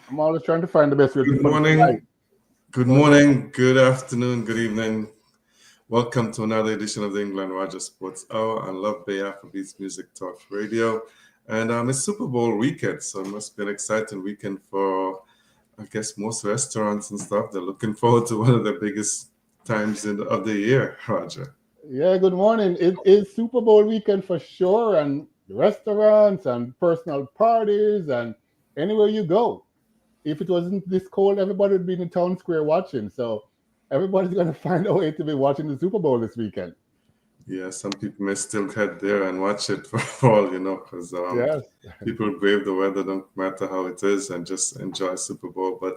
I'm always trying to find the best way to Good put it right. morning, good Go ahead. morning, good afternoon, good evening. Welcome to another edition of the England Roger Sports Hour on Love Bay Afrobeats Music Talk Radio. And it's Super Bowl weekend, so it must be an exciting weekend for, I guess, most restaurants and stuff. They're looking forward to one of the biggest times of the year, Roger. Yeah, good morning. It is Super Bowl weekend for sure, and restaurants and personal parties and anywhere you go. If it wasn't this cold, everybody would be in the town square watching. So everybody's going to find a way to be watching the Super Bowl this weekend. Yeah, some people may still head there and watch it for all because Yes, people brave the weather, don't matter how it is, and just enjoy Super Bowl. But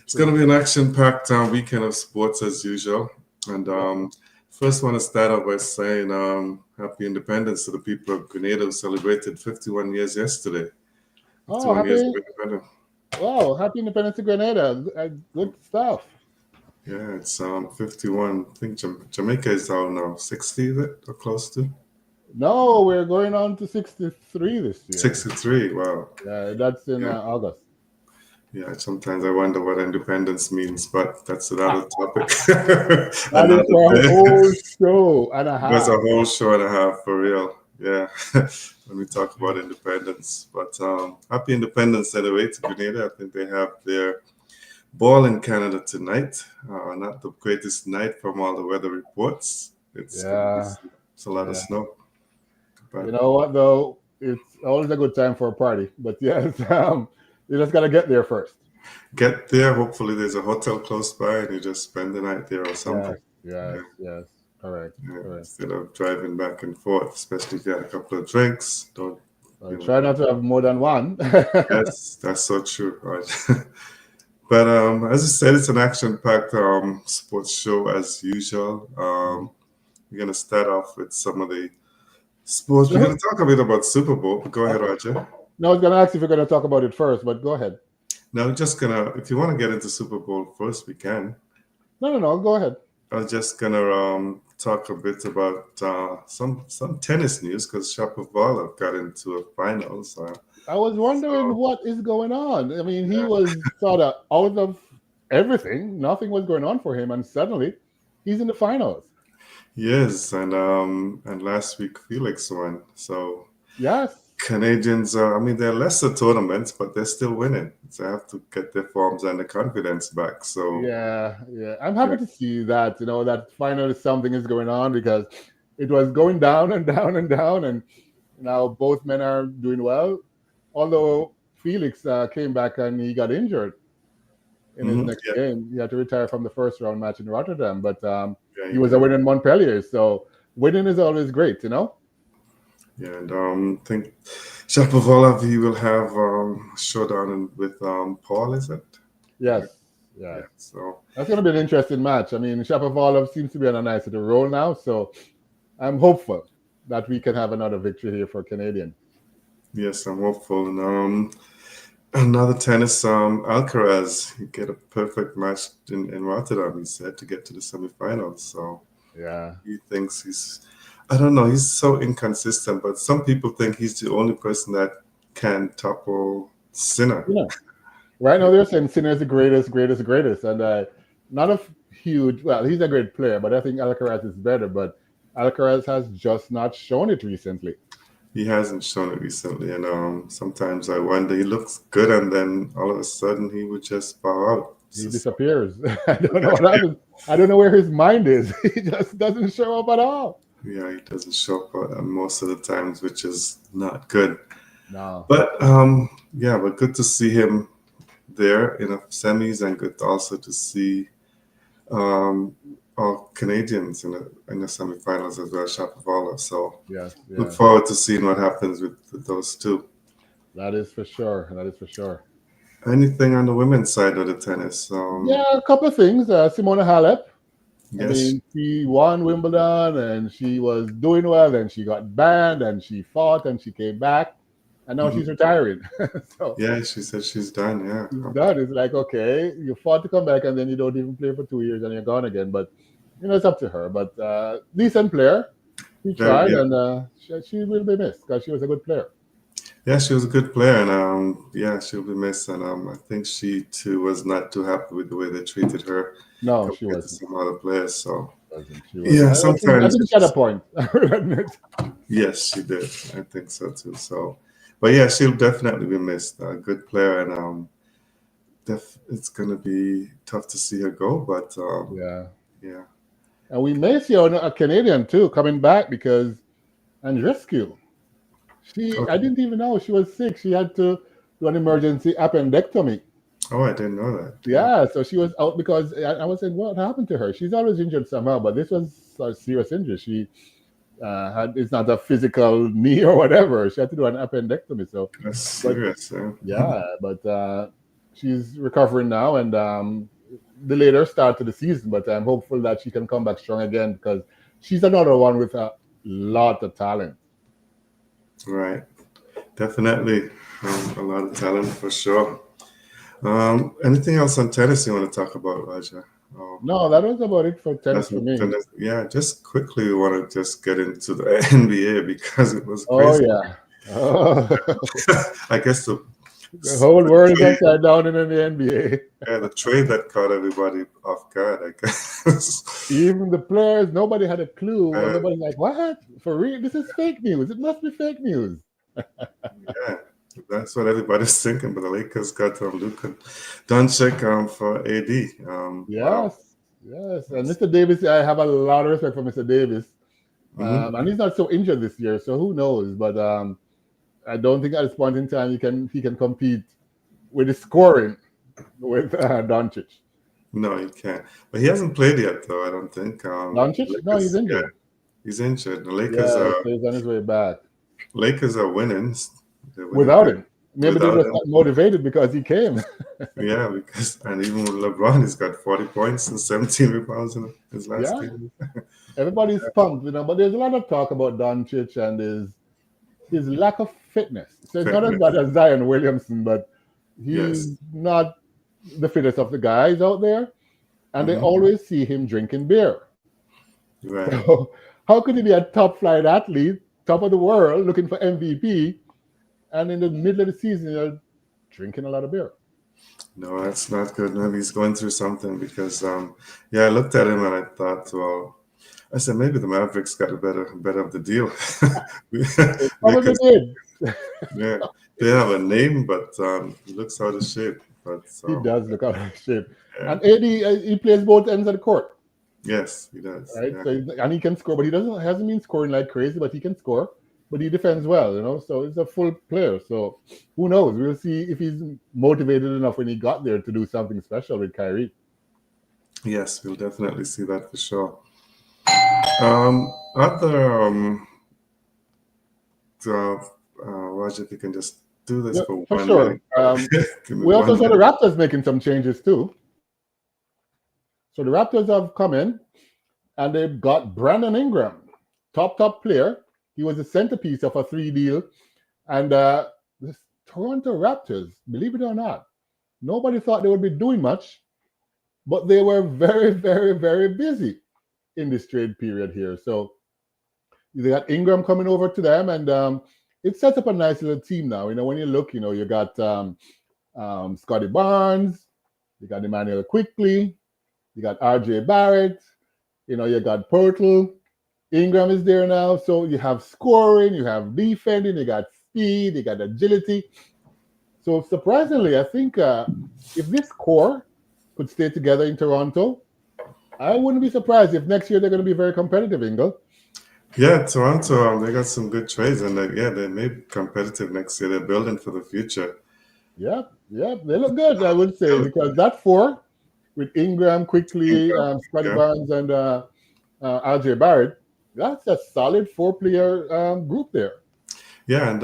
it's going true. to be an action-packed weekend of sports as usual. And Yeah. first, want to start off by saying Happy Independence to the people of Grenada who celebrated 51 years yesterday. Oh, 51 years of happy, independence. wow, happy Independence of Grenada. Good stuff. Yeah, it's 51. I think Jamaica is down now 60, is it, or close to No, we're going on to 63 this year. 63. Wow. Yeah, that's in Yeah. August. Yeah, sometimes I wonder what independence means, but that's another topic, That is another for a day. whole show and a That's a half. whole show and a half for real. Yeah, when we talk about independence. But happy independence anyway to Grenada. I think they have their ball in Canada tonight. Not the greatest night from all the weather reports. It's gonna be Yeah, it's a lot of yeah. snow. You But know what though? It's always a good time for a party. But yes, you just gotta get there first. get there. Hopefully, there's a hotel close by, and you just spend the night there or something. Yes, yes, yes. Correct, Yeah, correct. instead of driving back and forth, especially if you had a couple of drinks. Don't Try don't. not to have more than one. Yes, that's so true, right? But as I said, it's an action-packed sports show as usual. We're gonna start off with some of the sports. We're gonna No, talk a bit about Super Bowl. Go ahead, okay. Roger. No, I was gonna ask if you're gonna talk about it first, but go ahead. Now, we're just gonna. If you want to get into Super Bowl first, we can. No, no, no. Go ahead. I was just gonna talk a bit about some tennis news because Shapovalov got into a finals. I was wondering So what is going on. I mean, he yeah, was sort of out of everything. Nothing was going on for him, and suddenly he's in the finals. yes, and last week Felix won. So Yes. Canadians, I mean, they're lesser tournaments, but they're still winning. So they have to get their forms and the confidence back. So Yeah, yeah. I'm yeah, happy to see that, that finally something is going on because it was going down and down and down, and now both men are doing well. Although Felix came back and he got injured in his next yeah, game. He had to retire from the first round match in Rotterdam, but yeah, he he was a did. winner in Montpellier. So winning is always great. Yeah, and I think Shapovalov, he will have a showdown with Paul, is it? Yes, Yeah, yes. yeah. So That's going to be an interesting match. I mean, Shapovalov seems to be on a nice little roll now, so I'm hopeful that we can have another victory here for Canadian. yes, I'm hopeful. And another tennis, Alcaraz, he get a perfect match in Rotterdam. He said to get to the semifinals. So Yeah. he thinks I don't know, he's so inconsistent. But some people think he's the only person that can topple Sinner. Yeah. Right now they're saying Sinner is the greatest, greatest, greatest, and not a huge. Well, he's a great player, but I think Alcaraz is better. But Alcaraz has just not shown it recently. He hasn't shown it recently, and sometimes I wonder. He looks good, and then all of a sudden he would just bow out. He So, disappears. I don't know what happens. I don't know where his mind is. He just doesn't show up at all. yeah, he doesn't show up most of the times, which is not good. No. But yeah, but good to see him there in the semis, and good also to see our Canadians in the semifinals as well, Shapovalov. So Yes. look Yeah. forward to seeing what happens with those two. That is for sure. That is for sure. Anything on the women's side of the tennis? Yeah, a couple of things. Simona Halep. I Yes. mean, she won Wimbledon and she was doing well, and she got banned, and she fought, and she came back, and now Mhm. she's retiring. So Yeah, she said she's done. Yeah. she's done. It's like, okay, you fought to come back, and then you don't even play for 2 years, and you're gone again. But it's up to her. But decent player. She Very, tried, yeah. and she will be missed because she was a good player. Yeah, she was a good player, and yeah, she'll be missed. And I think she too was not too happy with the way they treated her No, she compared to wasn't. some other players. So Wasn't she wasn't. yeah, I sometimes think she had a point. I will admit. yes, she did. I think so too. So, but yeah, she'll definitely be missed. A good player, and it's gonna be tough to see her go. But Yeah, yeah, and we may see a Canadian too coming back because Andrescu. I okay. didn't even know she was sick. She had to do an emergency appendectomy. Oh, I didn't know that. Yeah. Yeah, so she was out because I was saying, what happened to her? She's always injured somehow, but this was a serious injury. She had it's not a physical knee or whatever. She had to do an appendectomy. So, That's but serious. Yeah. yeah, but she's recovering now and the later start to the season. But I'm hopeful that she can come back strong again because she's another one with a lot of talent. Right. Definitely. A lot of talent for sure. Anything else on tennis you want to talk about, Raja? Um, No, that was about it for tennis that's for what me. tennis. Yeah, just quickly, we want to just get into the NBA because it was Oh crazy. yeah. Oh, I guess the whole the world is trade, upside down in the NBA. yeah, the trade that caught everybody off guard, I guess. Even the players, nobody had a clue. uh, Everybody's like, "What? For real? This is fake news. It must be fake news." yeah, that's what everybody's thinking. But the Lakers got Luka Doncic for AD. Wow. Yes, yes. And Mr. Davis, I have a lot of respect for Mr. Davis. Hmm. And he's not so injured this year, so who knows? But I don't think at this point in time he can compete with the scoring with Doncic. No, he can't. But he hasn't played yet, though. I don't think. Doncic? No, he's Lakers, yeah, injured. he's injured. The Yeah, so he's on his way back. Lakers are winning. They're winning Without pretty him, maybe they without just him. got motivated because he came. Yeah, because and even with LeBron, he's got 40 points and 17 rebounds in his last Yeah, game. everybody's pumped, but there's a lot of talk about Doncic and his lack of fitness. So it's not as bad Fitness. as Zion Williamson, but Yes. he's not the fittest of the guys out there, and they Hmm. always see him drinking beer. Right. So how could he be a top flight athlete, top of the world, looking for MVP, and in the middle of the season you're drinking a lot of beer? No, that's not good. Maybe he's going through something because, yeah, I looked at him and I thought, well, I said maybe the Mavericks got a better of the deal It probably because did. yeah, they have a name, but he looks out of shape. But He does look out of shape. yeah, And AD, he plays both ends of the court, yes, he does. right? Yeah. So and he can score, but he doesn't hasn't been scoring like crazy, but he can score. But he defends well. So he's a full player. So who knows? We'll see if he's motivated enough when he got there to do something special with Kyrie. Yes, we'll definitely see that for sure. Other uh, Roger, if you can just do this Yeah, for for 1 minute. sure. Give me We also one saw the minute. Raptors making some changes too. So the Raptors have come in and they've got Brandon Ingram, top player. He was the centerpiece of a three deal. And the Toronto Raptors, believe it or not, nobody thought they would be doing much, but they were very, very, very busy in this trade period here. So they got Ingram coming over to them, and it sets up a nice little team now. When you look, you got Scotty Barnes, you got Emmanuel Quickly, you got RJ Barrett, you got Pirtle. Ingram is there now. So you have scoring, you have defending, you got speed, you got agility. So surprisingly, I think if this core could stay together in Toronto, I wouldn't be surprised if next year they're going to be very competitive, Ingle. Yeah, Toronto, they got some good trades, and yeah, they may be competitive next year. They're building for the future. Yep, yep, they look good, I would say, because that four with Ingram, quickly, Ingram, Scotty yeah, Barnes, and RJ Barrett, that's a solid four-player group there. yeah, and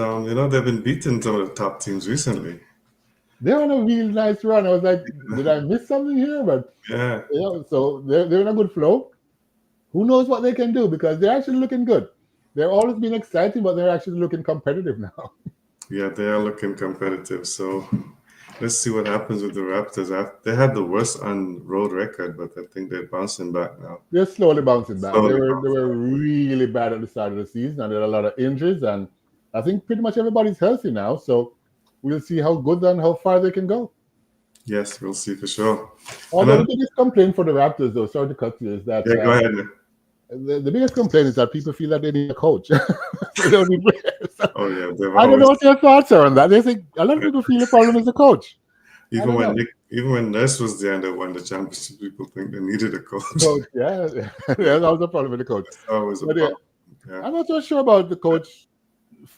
they've been beating some of the top teams recently. They're on a real nice run. I was like, did I miss something here? But Yeah, so they're in a good flow. Who knows what they can do because they're actually looking good. They're always been exciting, but they're actually looking competitive now. yeah, they are looking competitive. So let's see what happens with the Raptors. They had the worst on road record, but I think they're bouncing back now. They're slowly bouncing back. They Slowly were they bouncing were back. really bad at the start of the season, and there are a lot of injuries, and I think pretty much everybody's healthy now. So we'll see how good and how far they can go. Yes, we'll see for sure. Although Another, the biggest complaint for the Raptors, though, sorry to cut you, is that yeah, go ahead. the biggest complaint is that people feel that they need a coach. They don't need players. So Oh yeah, they've I don't know always what your thoughts are on that. They think a lot of people feel the problem is the coach. I even don't when know. Nick, even when Nurse was there and they won the championship, people think they needed a coach. Coach, yeah, there's always a problem with the coach. It's always a But yeah, problem. Yeah. I'm not so sure about the coach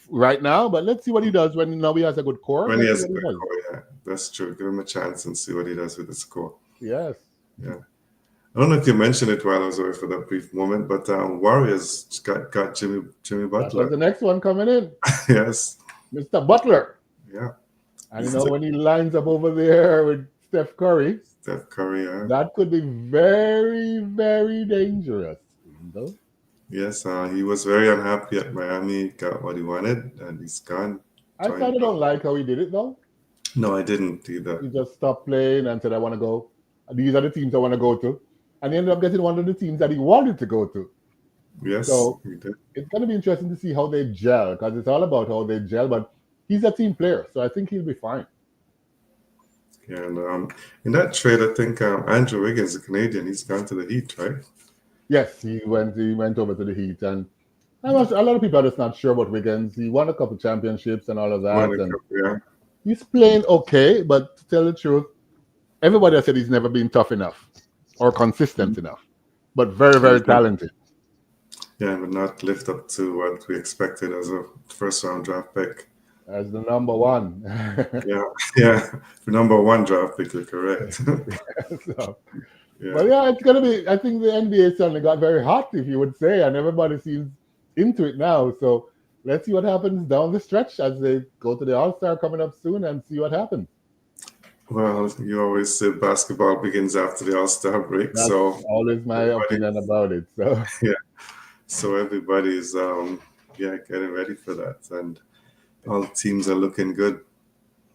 right now. But let's see what he does when now he has a good core. When he Let's see has a what he good does. core, yeah, that's true. Give him a chance and see what he does with the score. Yes, Yeah. I don't know if you mentioned it while I was away for that brief moment, but Warriors got Jimmy that was Butler. the next one coming in, Yes. Mr. Butler. Yeah. And This is a when he lines up over there with Steph Curry, Steph Curry. Yeah. that could be very, very dangerous. Ingle. Yes. He was very unhappy at Miami. Got what he wanted, and he's gone. I Joined. kind of don't like how he did it though. No, I didn't either. He just stopped playing and said, "I want to go. These are the teams I want to go to," and he ended up getting one of the teams that he wanted to go to. Yes, So he did. it's going to be interesting to see how they gel because it's all about how they gel. But he's a team player, so I think he'll be fine. Yeah, and in that trade, I think Andrew Wiggins, the Canadian, he's gone to the Heat, right? Yes, he went. He went over to the Heat, and a lot of people are just not sure about Wiggins. He won a couple championships and all of Won that, a and cup, yeah. he's playing okay. But to tell the truth, everybody has said he's never been tough enough or consistent enough. But very, And very he's not, talented. yeah, but not lived up to what we expected as a first round draft pick. As the number one. Yeah, yeah, the number one draft pick, you're correct. So, Yeah. but yeah, it's gonna be. I think the NBA suddenly got very hot, if you would say, and everybody seems into it now. So let's see what happens down the stretch as they go to the All Star coming up soon, and see what happens. Well, you always say basketball begins after the All Star break, That's so always my everybody, opinion about it. So yeah, so everybody's yeah, getting ready for that, and all teams are looking good.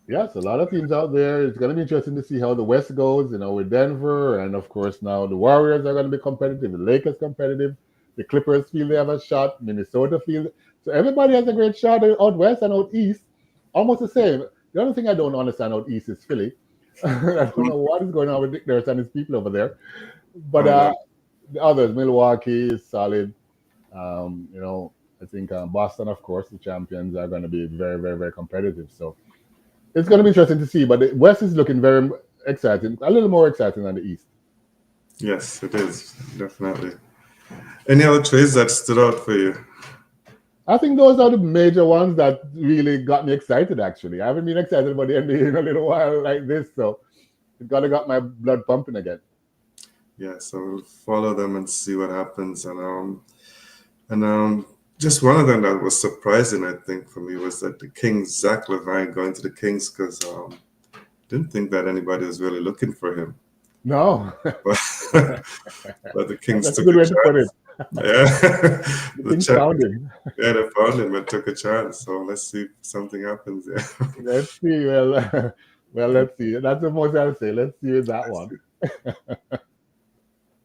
yes, a lot of teams out there. It's going to be interesting to see how the West goes. With Denver, and of course now the Warriors are going to be competitive. The Lakers competitive. The Clippers feel they have a shot. Minnesota feel so. Everybody has a great shot out west and out east. Almost the same. The only thing I don't understand out east is Philly. I don't know what is going on with Dick Nurse and his people over there. But Oh well, the others, Milwaukee is solid. I think Boston, of course, the champions are going to be very, very, very competitive. So it's going to be interesting to see. But the West is looking very exciting, a little more exciting than the East. yes, it is definitely. Any other trades that stood out for you? I think those are the major ones that really got me excited, actually. I haven't been excited about the NBA in a little while like this. So it got my blood pumping again. Yeah, so we'll follow them and see what happens. And just one of them that was surprising, I think, for me was that the Kings, Zach Levine, going to the Kings because didn't think that anybody was really looking for him. No, But, but the Kings that's a took good a way to put it. chance. Yeah, The the Kings champ, found him. yeah, they found him and took a chance. So let's see if something happens. Yeah, Let's see. Well, well, let's see. That's the most I'll say. Let's see with that let's one. see.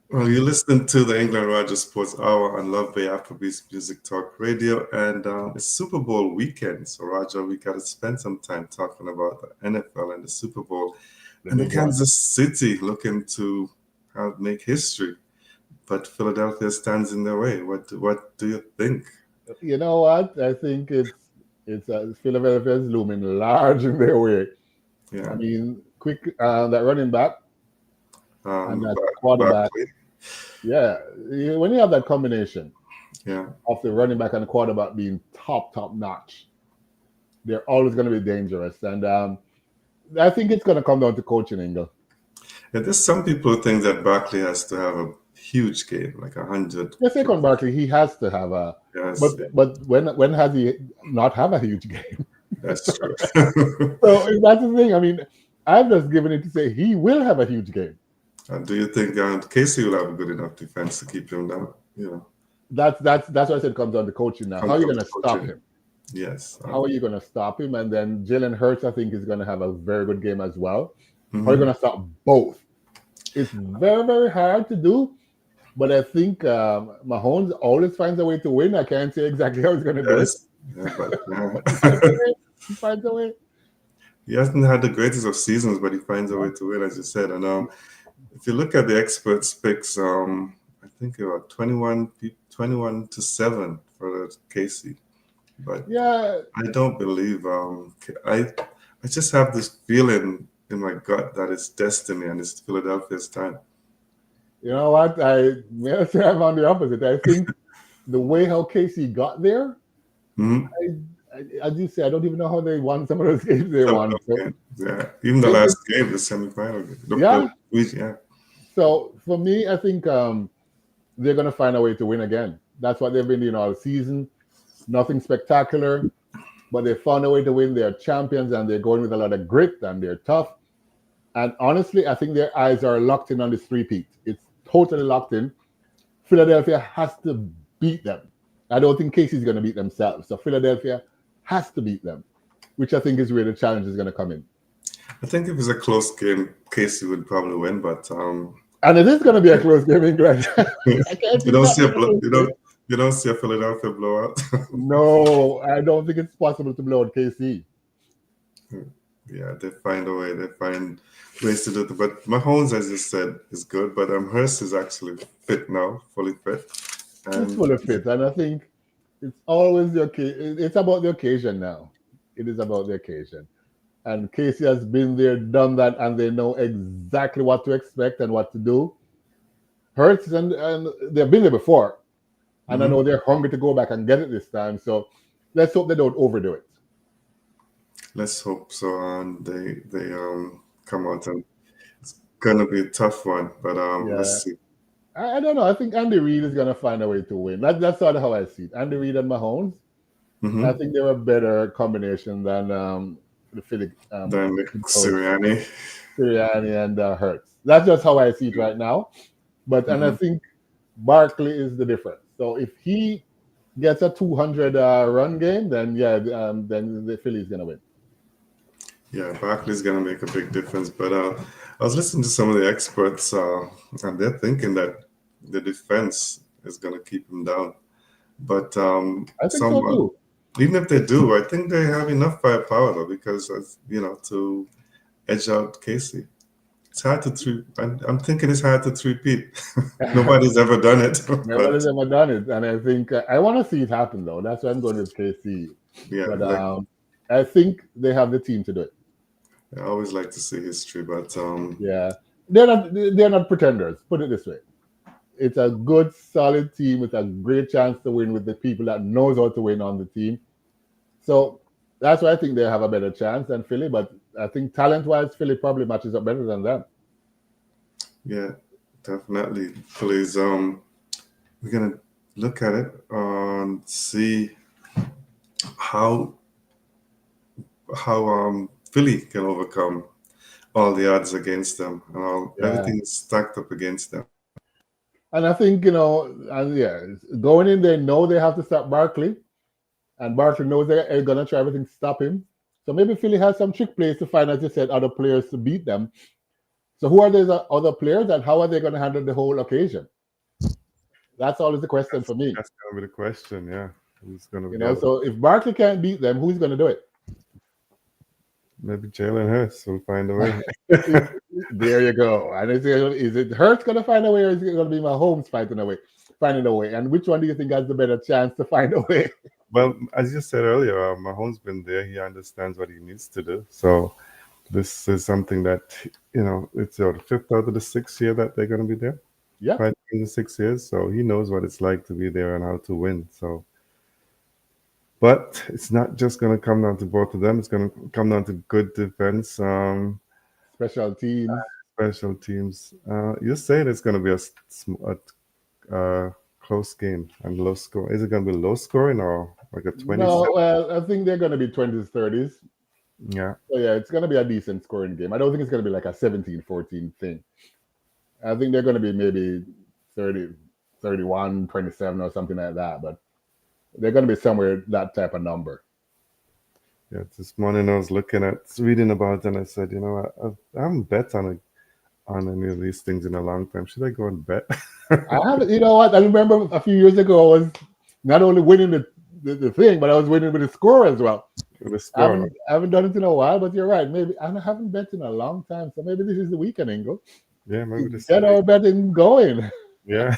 Well, you listen to the England Rogers Sports Hour on Love Bay Afrobeats Music Talk Radio, and it's Super Bowl weekend. So, Roger, we got to spend some time talking about the NFL and the Super Bowl, The and the big one. Kansas City looking to make history, but Philadelphia stands in their way. What do you think? You know what? I think it's Philadelphia is looming large in their way. I Yeah, mean, quick that running back and that quarterback. Barkley. Yeah, when you have that combination Yeah, of the running back and the quarterback being top notch, they're always going to be dangerous. And I think it's going to come down to coaching, Ingle. yeah. There's some people who think that Barkley has to have a huge game, like 100 Let's take on plus. Barkley. He has to have a, Yes, but when has he not have a huge game? that's true. So that's the thing. I mean, I've just given it to say he will have a huge game. Do you think Casey will have a good enough defense to keep him down? You know, That's what I said comes down to coaching now. How comes are you down going to to stop coaching. him? Yes. How are you going to stop him? And then Jalen Hurts, I think, is going to have a very good game as well. How are you Mhm. going to stop both? It's very, very hard to do. But I think Mahomes always finds a way to win. I can't say exactly how he's going to do it. Yes. Yeah, but He finds a way. He finds a way. he hasn't had the greatest of seasons, but he finds a way to win, as you said. And if you look at the experts' picks, I think about 21 to 7 for the Casey. But Yeah, I don't believe I just have this feeling in my gut that it's destiny and it's Philadelphia's time. you know what? I say I'm on the opposite. I think the way how Casey got there, Hmm. as you say, I don't even know how they won some of those games they Some of won. those So games, yeah. Even the it last just, game, the semifinal game, yeah. yeah. So for me, I think they're going to find a way to win again. That's what they've been doing all season. Nothing spectacular, but they found a way to win. They're champions and they're going with a lot of grit and they're tough. And honestly, I think their eyes are locked in on this repeat. It's totally locked in. Philadelphia has to beat them. I don't think Casey's going to beat themselves. So Philadelphia has to beat them, which I think is where the challenge is going to come in. I think if it's a close game, Casey would probably win, but And it is going to be a close game, England. I can't you see don't that see a being a close game. you don't see a Philadelphia blowout. No, I don't think it's possible to blow out KC. Yeah, they find a way. They find ways to do it. But Mahomes, as you said, is good. But Hurst is actually fit now, fully fit, It's and full of fit. And I think it's always the occasion. It's about the occasion now. It is about the occasion. And Casey has been there, done that, and they know exactly what to expect and what to do. Hurts and they've been there before, and I mhm. know they're hungry to go back and get it this time. So let's hope they don't overdo it. Let's hope so. And they come out, and it's gonna be a tough one. But Yeah, let's see. I don't know. I think Andy Reid is going to find a way to win. That's sort of how I see it. Andy Reid and Mahomes. I Hmm. think they're a better combination than the Philly Then coach Sirianni. Sirianni and Hurts. That's just how I see it right now. But and I Hmm. think Barkley is the difference. So if he gets a 200 run game, then yeah, then the Philly's gonna win. Yeah, Barkley's gonna make a big difference. But I was listening to some of the experts, and they're thinking that the defense is gonna keep him down. But I think so too. even if they do, I think they have enough firepower though, because to edge out Casey. It's hard to three. I'm thinking it's hard to three-peat. Nobody's ever done it, Nobody's but ever done it, and I think I want to see it happen though. That's why I'm going with KC. yeah, But like I think they have the team to do it. I always like to see history, but Yeah, they're not pretenders. Put it this way: it's a good, solid team with a great chance to win with the people that knows how to win on the team. So that's why I think they have a better chance than Philly. But I think talent-wise, Philly probably matches up better than them. yeah, definitely. Please, we're gonna look at it and see how Philly can overcome all the odds against them and Yeah, everything is stacked up against them. and I think and yeah, going in, they know they have to stop Barkley, and Barkley knows they're gonna try everything to stop him. So maybe Philly has some trick plays to find, as you said, other players to beat them. So who are those other players, and how are they going to handle the whole occasion? That's always the question for me. That's gonna be the question. Yeah, who's gonna be able? So if Barkley can't beat them, who's going to do it? Maybe Jalen Hurts will find a way. There you go. And is it Hurts going to find a way, or is it going to be Mahomes finding a way? And which one do you think has the better chance to find a way? Well, as you said earlier, Mahomes been there. He understands what he needs to do. So this is something that it's the fifth out of the 6 year that they're going to be there. Yeah, 5 in the 6 years. So he knows what it's like to be there and how to win. So, but it's not just going to come down to both of them. It's going to come down to good defense, special teams. special teams. You said it's going to be close game and low score. Is it going to be low scoring or like a 27? No, well, I think they're going to be 20s, 30s. Yeah. So yeah, it's going to be a decent scoring game. I don't think it's going to be like a 17-14 thing. I think they're going to be maybe 30, 31, 27 or something like that. But they're going to be somewhere that type of number. Yeah. This morning I was reading about it and I said, I haven't bet on any of these things in a long time. Should I go and bet? I have, you know what? I remember a few years ago I was not only winning the thing, but I was winning with the score as well. with the I score. haven't done it in a while, but you're right. Maybe I haven't bet in a long time, so maybe this is the weekend, Ingle. Yeah, maybe this Get week. our betting going. Yeah,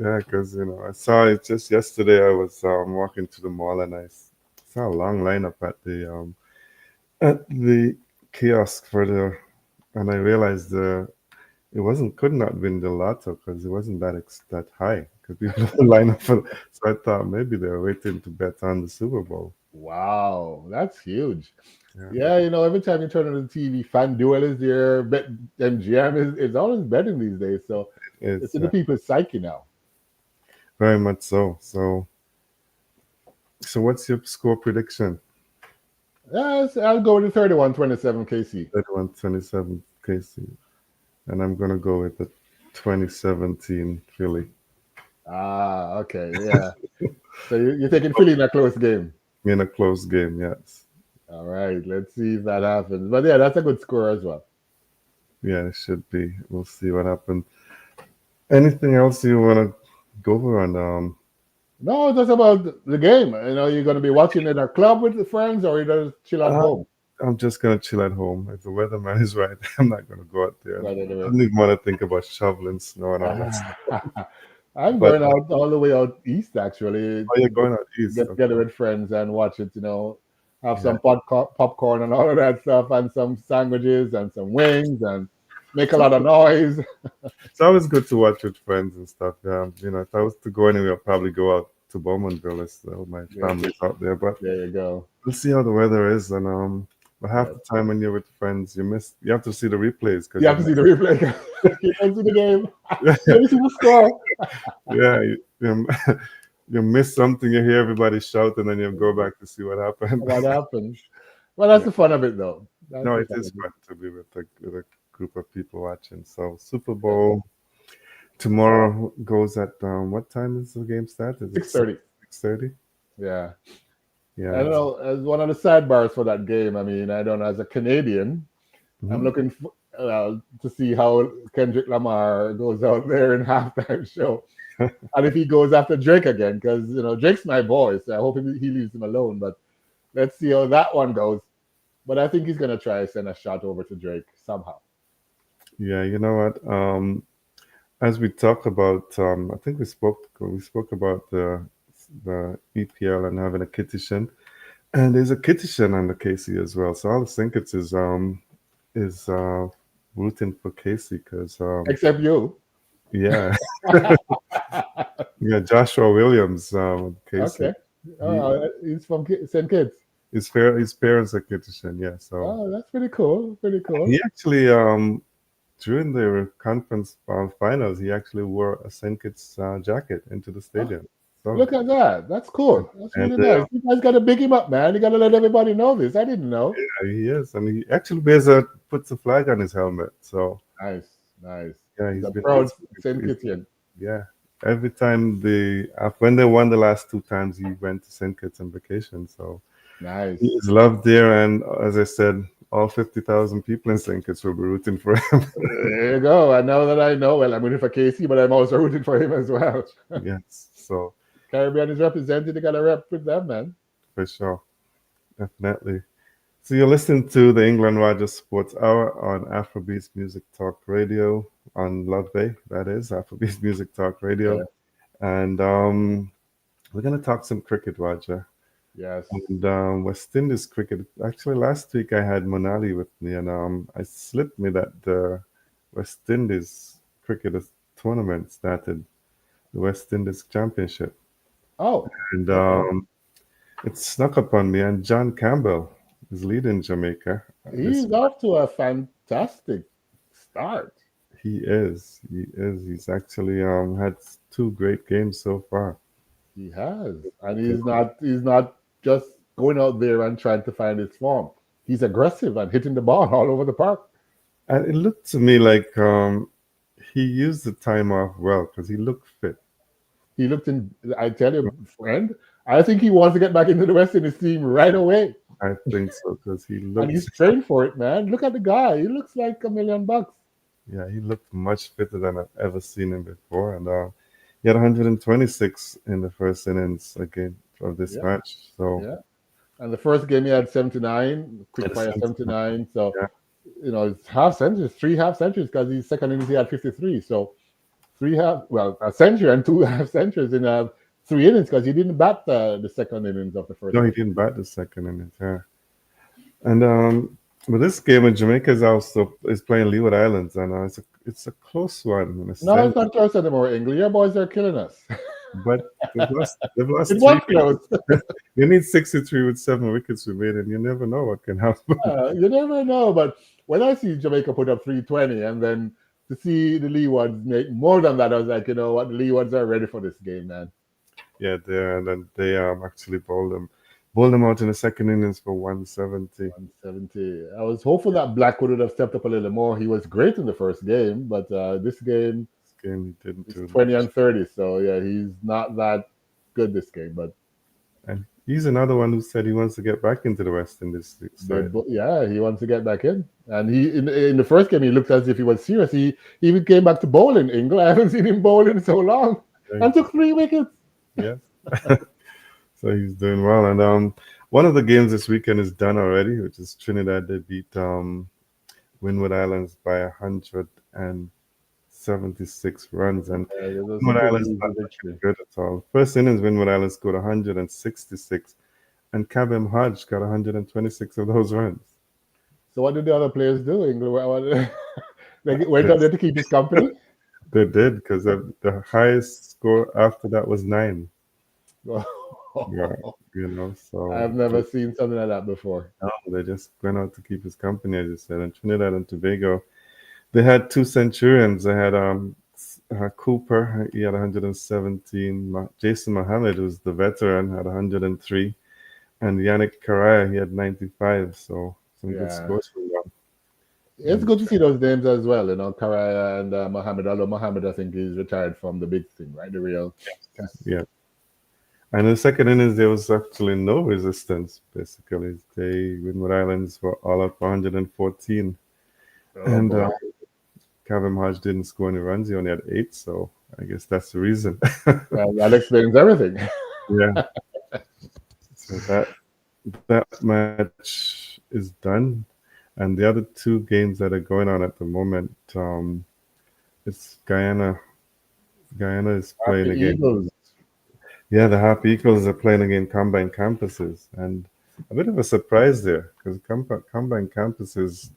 yeah, because I saw it just yesterday. I was walking to the mall and saw a long lineup at the kiosk for and I realized it wasn't could not win the lotto because it wasn't that high because people don't line up for. So I thought maybe they're waiting to bet on the Super Bowl. Wow, that's huge. Yeah, Yeah, every time you turn on the TV, FanDuel is there, Bet MGM is always betting these days. So it's it's in the people's psyche now. very much so. So what's your score prediction? Yes, I'll go with the 31-27 KC. That 127 KC, and I'm gonna go with the 2017 Philly Ah, okay, yeah. So you're taking Philly in a close game. in a close game. Yes, All right, let's see if that happens. But yeah, that's a good score as well. yeah, it should be. We'll see what happens. Anything else you wanna go over on? No, it's just about the game. You're going to be watching it at a club with the friends, or you're just chill at Uh, home. I'm just gonna chill at home. If the weatherman is right, I'm not gonna go out there. Right I away. don't even want to think about shoveling snow and all that stuff. I'm But going out all the way out east actually oh, you're to going out east. get together Okay. with friends and watch it. Have Yeah. some popcorn and all of that stuff, and some sandwiches and some wings, and make a It's lot of always, noise. it's always good to watch with friends and stuff. Yeah. If I was to go anywhere, I'd probably go out to Bowmanville. My Yeah, family's out there, but there you go. we'll see how the weather is. And but half Yes. the time when you're with friends, you have to see the replays because You have to see the replay. You don't see the game. You don't see the score. yeah, you miss something. You hear everybody shout, and then you go back to see what happened. What happened? Well, that's Yeah. the fun of it, though. That's No, the it fun is of it. fun to be with a group of people watching. So Super Yeah. Bowl tomorrow goes at what time is the game start? Is it 6:30. 6:30? Yeah. I Yeah. don't know. As one of the sidebars for that game, I mean, I don't know. As a Canadian, I'm Mhm. looking to see how Kendrick Lamar goes out there in halftime show, and if he goes after Drake again, because Drake's my boy, so I hope he leaves him alone. But let's see how that one goes. But I think he's gonna try to send a shot over to Drake somehow. Yeah, you know what? As we talk about, I think we spoke about the EPL and having a petition, and there's a petition on the KC as well. So all the Syncets is rooting for Casey because Except you. yeah, yeah, Joshua Williams, Casey, Okay. he He's from St. Kitts. his parents are Kittitian, yeah. So Oh, that's pretty cool. Pretty cool. he actually during the conference finals he actually wore a Saint Kitts jacket into the Oh, stadium. So look at that. That's cool. That's and really nice. You guys got to big him up, man. You got to let everybody know this. I didn't know. he is, and he actually puts a flag on his helmet. So Nice, nice. yeah, He's he's a been proud St. he's Kittian. yeah. Every time when they won the last two times, he went to Saint Kitts on vacation. So Nice. he's loved there, and as I said, all 50,000 people in St. Kitts will be rooting for him. There you go. And now that I know, well, I'm rooting for Casey, but I'm also rooting for him as well. Yes, so Caribbean is represented. You got to rep with them, man. for sure, definitely. So you're listening to the England Rogers Sports Hour on Afrobeats Music Talk Radio on Love Bay. That is Afrobeats Music Talk Radio, Yeah. and we're gonna talk some cricket, Roger. Yes. And West Indies cricket. Actually, last week I had Monali with me, and I slipped me that the West Indies cricket tournament started, the West Indies Championship, Oh, and okay. it snuck up on me. And John Campbell is leading Jamaica. This He's off to a fantastic start. He's actually had two great games so far. He has. And he's not just going out there and trying to find his form. He's aggressive and hitting the ball all over the park. And it looked to me like he used the time off well because he looked fit. He looked in. I tell you, friend, I think he wants to get back into the West Indies team right away. I think so because he And looked, he's trained for it, man. Look at the guy. He looks like $1 million. yeah, he looked much fitter than I've ever seen him before. And He had 126 in the first innings again of this Yeah, match. So yeah. And the first game he had 79, quick at the fire same time, 79. So, yeah, it's half centuries, three half centuries because his second innings he had 53. So three half, well, a century and two half centuries in 3 innings because he didn't bat the second innings of the first no, he game. didn't bat the second innings. Yeah, and but this game in Jamaica is also is playing Leeward Islands, and it's a close one in a No, sense. it's not close anymore, Ingle. Your boys are killing us. But they've It lost was three close. games. You need 63 with 7 wickets remaining. You never know what can happen. You never know. But when I see Jamaica put up 320 and then to see the Leewards make more than that, I was like, you know what? The Leewards are ready for this game, man. Yeah, and then they actually bowled them out in the second innings for 170. 170. I was hopeful that Blackwood would have stepped up a little more. He was great in the first game, but this game This game he didn't is do 20 much. and 30. So, yeah, he's not that good this game. But And he's another one who said he wants to get back into the West Indies side. yeah, he wants to get back in. And he in the first game, he looked as if he was serious. He even came back to bowling, Ingle. I haven't seen him bowl in so long Right? and took 3 wickets. Yes. So he's doing well. And one of the games this weekend is done already, which is Trinidad. They beat Windward Islands by 176 runs. And It was a Windward pretty Islands easy not looking victory. good at all. First innings, Windward Islands scored 166, and Kabem Hodge got 126 of those runs. So what did the other players do, Ingle? They went out It's, there to keep his company. they did because the highest score after that was 9. Yeah, so I've never seen something like that before. they just went out to keep his company, as you said. And Trinidad and Tobago, they had two Centurions. They had Cooper, he had 117. Jason Mohammed, who's the veteran, had 103. And Yannick Karaya, he had 95. So some good Yeah. scores from them. It's And good to see those names as well, Karaya and Mohammed. Although Mohammed, I think, is retired from the big thing, right? The real test. yeah. And in the second innings, there was actually no resistance, basically. Windward Islands were all out for 114. Oh And boy. Kevin Hodge didn't score any runs. He only had 8. So I guess that's the reason. Well, that explains everything. Yeah. So that match is done. And the other two games that are going on at the moment, it's Guyana. Guyana is Happy playing again. Eagles. Yeah, the Happy Eagles are playing again combined campuses. And a bit of a surprise there because combined campuses,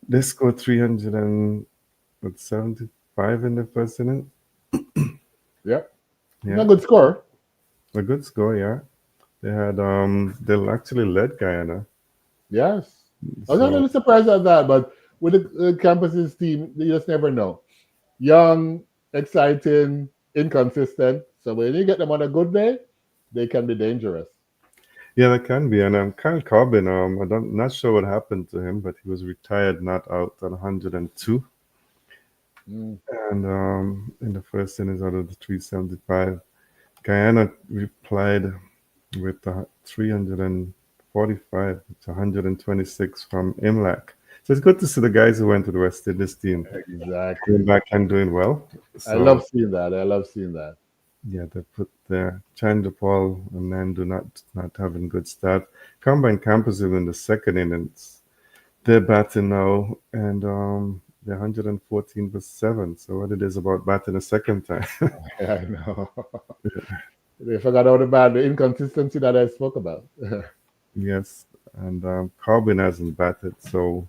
they scored 375 in the first inning. Yep. Yeah, A good score. a good score. Yeah, they actually led Guyana. Yes. I was a So little surprised at that, but with the campuses team, you just never know. Young, exciting, inconsistent. So when you get them on a good day, they can be dangerous. yeah, that can be. And Kyle Corbin, not sure what happened to him, but he was retired, not out on 102. Mm. And in the first innings out of the 375, Guyana replied with 345 to 126 from Imlac. So it's good to see the guys who went to the West Indies team coming Exactly. back and doing well. I So love seeing that. I love seeing that. yeah, they put their Paul and Nandu not having good start. Combined Campus in the second innings. They're batting now and they're 114 for 7. So what it is about batting a second time. Yeah, I know. They forgot all about the inconsistency that I spoke about. Yes, and Corbin hasn't batted, so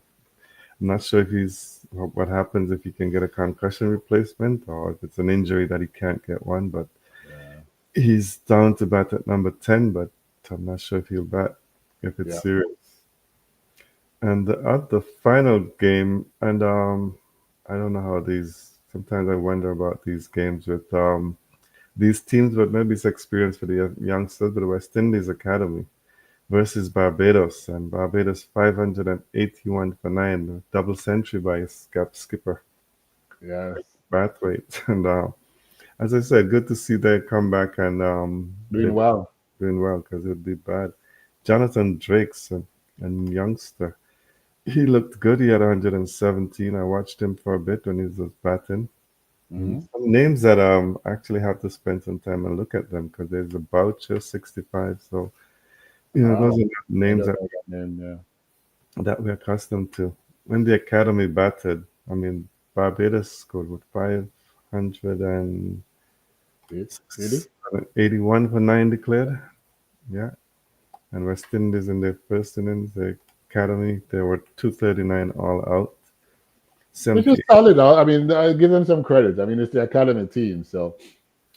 I'm not sure if what happens if he can get a concussion replacement or if it's an injury that he can't get one. But Yeah. he's down to bat at number 10, but I'm not sure if he'll bat if it's Yeah. serious. And at the final game, and I don't know how these. Sometimes I wonder about these games with these teams, but maybe it's experience for the youngsters. But the West Indies Academy versus Barbados, and Barbados 581 for 9, double century by skipper Yes. Brathwaite. And as I said, good to see they come back and Doing they're well. doing well because it'd be bad. Jonathan Drake's and youngster, he looked good. He had 117. I watched him for a bit when he was batting. Hmm. Some names that actually have to spend some time and look at them because there's a Boucher 65. So those Oh, are not I names don't know that name. Yeah. that we're accustomed to. When the academy batted, I mean, Barbados scored with 581 Really? for 9 declared. Yeah. And West Indies in their first innings, the academy, they were 239 all out. Which is 70, solid. I mean, I give them some credit. I mean, it's the academy team, so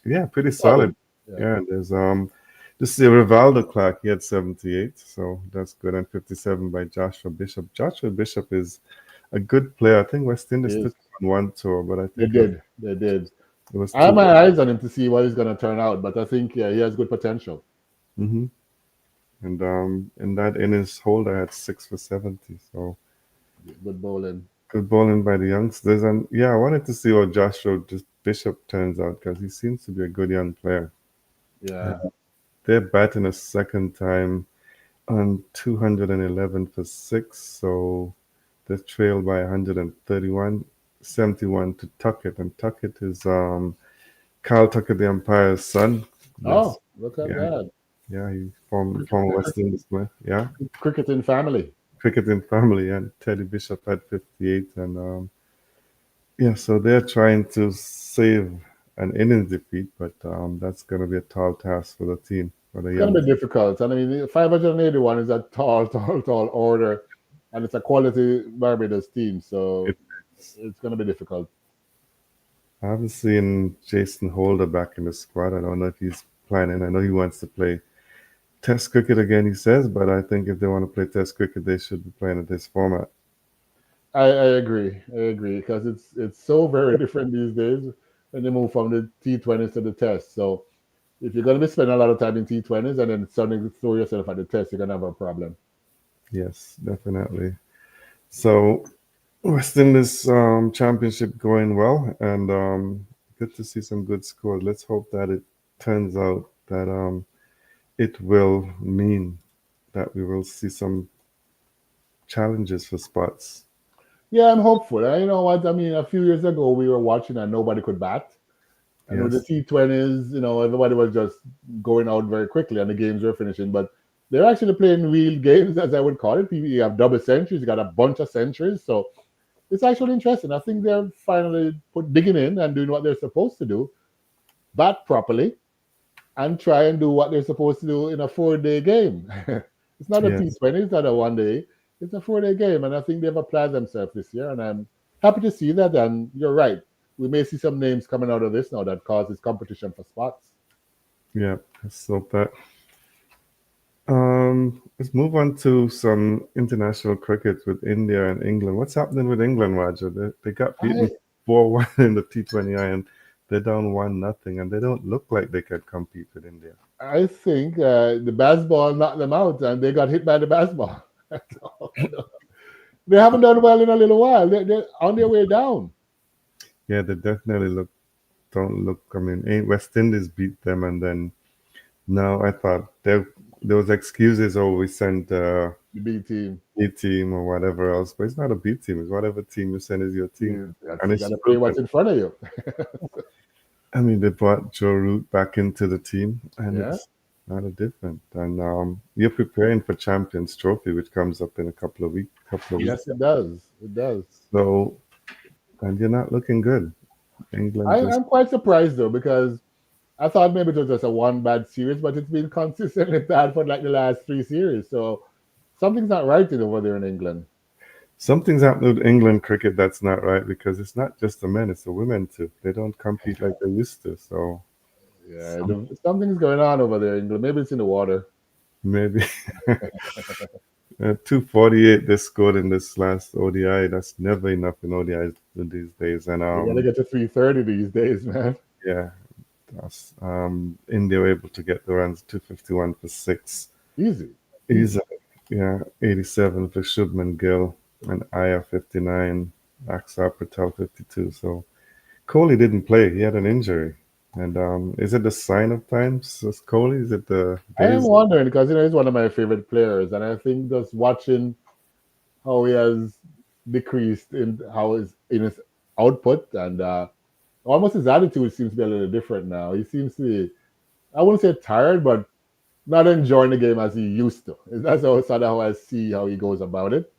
yeah, pretty solid. solid. Yeah. Yeah, and there's this is Rivaldo Clark, he had 78, so that's good. And 57 by Joshua Bishop. Joshua Bishop is a good player. I think West Indies Yes, took him on one tour, but I they think did. They did. it was I have too. my eyes on him to see what he's going to turn out, but I think he has good potential. Hmm. And in that innings holder had 6 for 70. So Good bowling. good bowling by the youngsters. And yeah, I wanted to see how Joshua Bishop turns out because he seems to be a good young player. Yeah. They're batting a second time on 211 for 6. So they're trailed by 131, 71 to Tuckett. And Tuckett is Carl Tuckett, the umpire's son. Yes. Oh, look at Yeah. that. Yeah. He's from Cricket, West Indies. Yeah. cricketing family. Cricketing family. And Teddy Bishop had 58. And yeah, so they're trying to save an innings defeat, but that's going to be a tall task for the team, for the It's going young to be team. difficult. And I mean, 581 is a tall, tall, tall order, and it's a quality Barbados team, so It, it's going to be difficult. I haven't seen Jason Holder back in the squad. I don't know if he's planning. I know he wants to play Test cricket again, he says, but I think if they want to play Test cricket, they should be playing in this format. I agree. I agree because it's so very different these days when you move from the T20s to the Test. So if you're going to be spending a lot of time in T20s and then suddenly throw yourself at the Test, you're going to have a problem. Yes, definitely. So West Indies championship going well, and good to see some good scores. Let's hope that it turns out that it will mean that we will see some challenges for spots. Yeah, I'm hopeful. And you know what? I mean, a few years ago, we were watching and nobody could bat. And with the Yes, T20s, everybody was just going out very quickly and the games were finishing. But they're actually playing real games, as I would call it. You have double centuries, you got a bunch of centuries. So it's actually interesting. I think they're finally digging in and doing what they're supposed to do, bat properly, and try and do what they're supposed to do in a 4-day game. It's not a yes, T20, it's not a 1 day, it's a 4-day game. And I think they've applied themselves this year. And I'm happy to see that. And you're right. We may see some names coming out of this now that causes competition for spots. yeah. Let's hope that. Let's move on to some international cricket with India and England. What's happening with England, Roger? They got I beaten 4-1 in the T20I and they're down 1-0, and they don't look like they could compete with India. I think the baseball knocked them out and they got hit by the baseball. That's all I know. They haven't done well in a little while. They're on their way down. Yeah, they definitely don't look. I mean, West Indies beat them, and then now I thought there was excuses. Oh, we sent The B team. B team or whatever else, but it's not a B team. It's whatever team you send is your team, and You it's got to play proven. what's in front of you. I mean, they brought Joe Root back into the team, and Yeah. it's not a different. And you're preparing for Champions Trophy, which comes up in a couple of weeks. Yes, it does. It does. So, and you're not looking good. England just I'm quite surprised though because I thought maybe it was just a one bad series, but it's been consistently bad for like the last three series. So something's not right over there in England. something's happened with England cricket that's not right because it's not just the men; it's the women too. They don't compete like they used to. So, Yeah, some, something's going on over there in England. Maybe it's in the water. maybe 248 they scored in this last ODI. That's never enough in ODIs these days. And You got to get to 330 these days, man. yeah, that's, India were able to get the runs 251 for 6. Easy, He's easy. yeah, 87 for Shubman Gill and Aya 59, Axar Patel 52. So Kohli didn't play. He had an injury. And is it the sign of times, says Kohli? Is it the I am days? wondering because he's one of my favorite players, and I think just watching how he has decreased in his output and almost his attitude seems to be a little different now. He seems to be, I wouldn't say tired, but not enjoying the game as he used to. That's how, sort of how I see how he goes about it.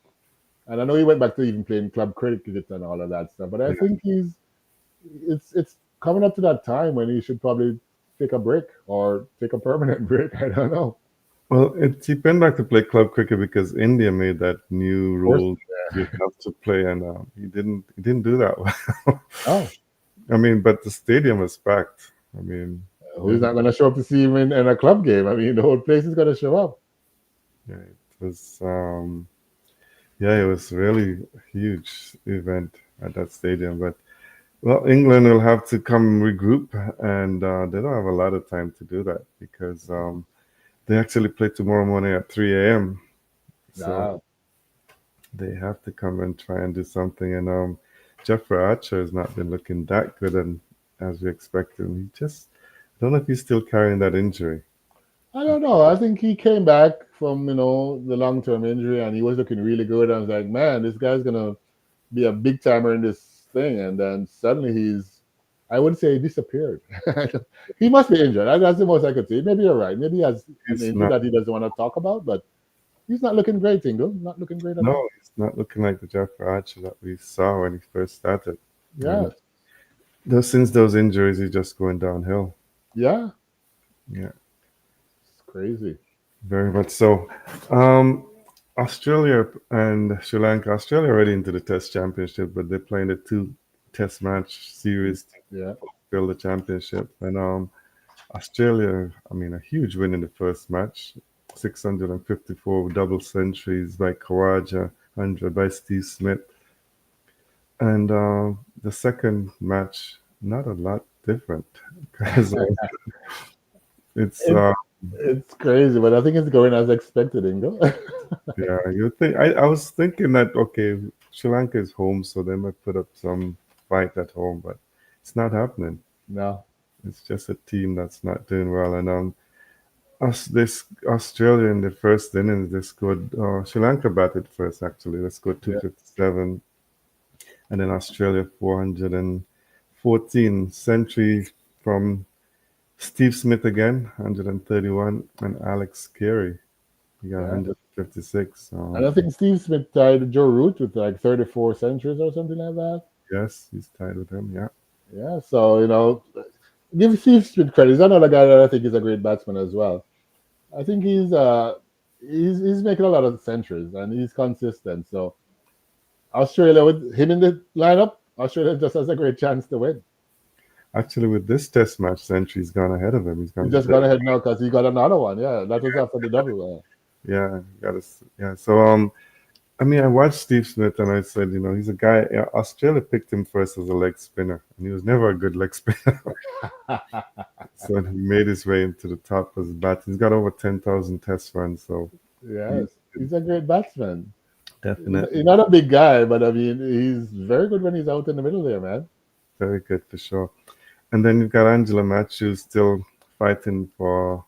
And I know he went back to even playing club cricket and all of that stuff. But I Yeah. think it's coming up to that time when he should probably take a break or take a permanent break. I don't know. Well, he went back to play club cricket because India made that new Of course. rule you have to play, and he didn't do that well. Oh, I mean, but the stadium was packed. I mean, who's not going to show up to see him in a club game? I mean, the whole place is going to show up. yeah, it was yeah, it was really a huge event at that stadium. But well, England will have to come regroup, and they don't have a lot of time to do that because they actually play tomorrow morning at 3 a.m. So Nah, they have to come and try and do something. And Jeffrey Archer has not been looking that good, and as we expected, he just I don't know if he's still carrying that injury. I don't know. I think he came back from the long term injury and he was looking really good. I was like, man, this guy's gonna be a big timer in this thing. And then suddenly I wouldn't say he disappeared. He must be injured. That's the most I could say. Maybe you're right. Maybe he has an He's injury not. that he doesn't want to talk about, but he's not looking great, Ingle. Not looking great at all. No, he's not looking like the Jeffrey Archer that we saw when he first started. Yeah, And since those injuries, he's just going downhill. yeah, Yeah, it's crazy. very much so. Um, Australia and Sri Lanka. Australia already into the Test Championship, but they're playing a two-test match series to Yeah, fill the championship. And Australia, I mean, a huge win in the first match, 654 double centuries by Kawaja, 100 by Steve Smith. And the second match, not a lot different because it's it, it's crazy, but I think it's going as expected, Ingle. yeah. You think I was thinking that okay, Sri Lanka is home, so they might put up some fight at home, but it's not happening. No, It's just a team that's not doing well, and us this Australia in the first innings they scored. Sri Lanka batted first actually. They scored yeah, 257, and then Australia 414 century from Steve Smith again, 131, and Alex Carey, he got yeah. 156. And I think Steve Smith tied Joe Root with like 34 centuries or something like that. Yes, he's tied with him. Yeah, Yeah, so give Steve Smith credit. He's another guy that I think is a great batsman as well. I think he's making a lot of centuries and he's consistent. So Australia with him in the lineup, Australia just has a great chance to win. actually, with this Test match century, he's gone ahead of him. He's He's gone to just gone ahead now because he got another one. Yeah, that was after the double. yeah, got us. Yeah, so I mean, I watched Steve Smith and I said, he's a guy. Yeah, Australia picked him first as a leg spinner, and he was never a good leg spinner. So he made his way into the top as a bat. He's got over 10,000 Test runs, so he's Yes, he's a great batsman. definitely He's not a big guy, but I mean, he's very good when he's out in the middle there, man. very good for sure. And then you've got Angela Matthews still fighting for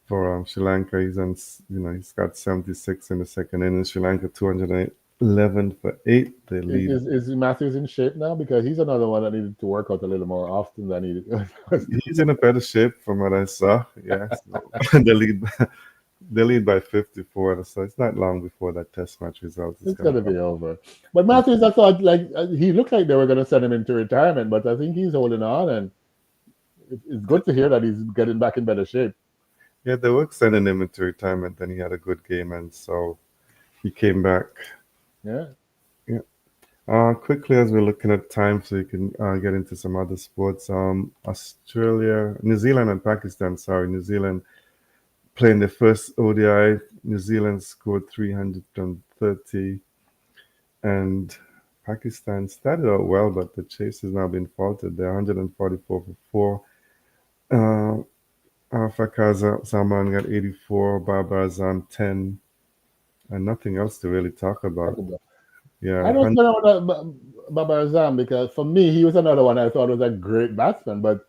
Sri Lanka. He's got 76 in the second inning. Sri Lanka 211 for eight. They lead. Is Matthews in shape now? Because he's another one that needed to work out a little more often than he was. He's in a better shape from what I saw. Yes, they lead. They lead by 54. So it's not long before that Test match result is It's going to gonna come. be over. But Matthews, I thought like he looked like they were gonna send him into retirement, but I think he's holding on, and it's good to hear that he's getting back in better shape. Yeah, they were sending him into retirement. Then he had a good game, and so he came back. Yeah, Yeah. Quickly, as we're looking at time, so you can get into some other sports. Australia, New Zealand, and Pakistan. Sorry, New Zealand playing the first ODI. New Zealand scored 330, and Pakistan started out well, but the chase has now been faulted. They're 144 for four. Uh, Fakar Zaman got 84, Babar Azam 10, and nothing else to really talk talk about. about. Yeah, I don't know about Babar Azam because for me he was another one I thought was a great batsman, but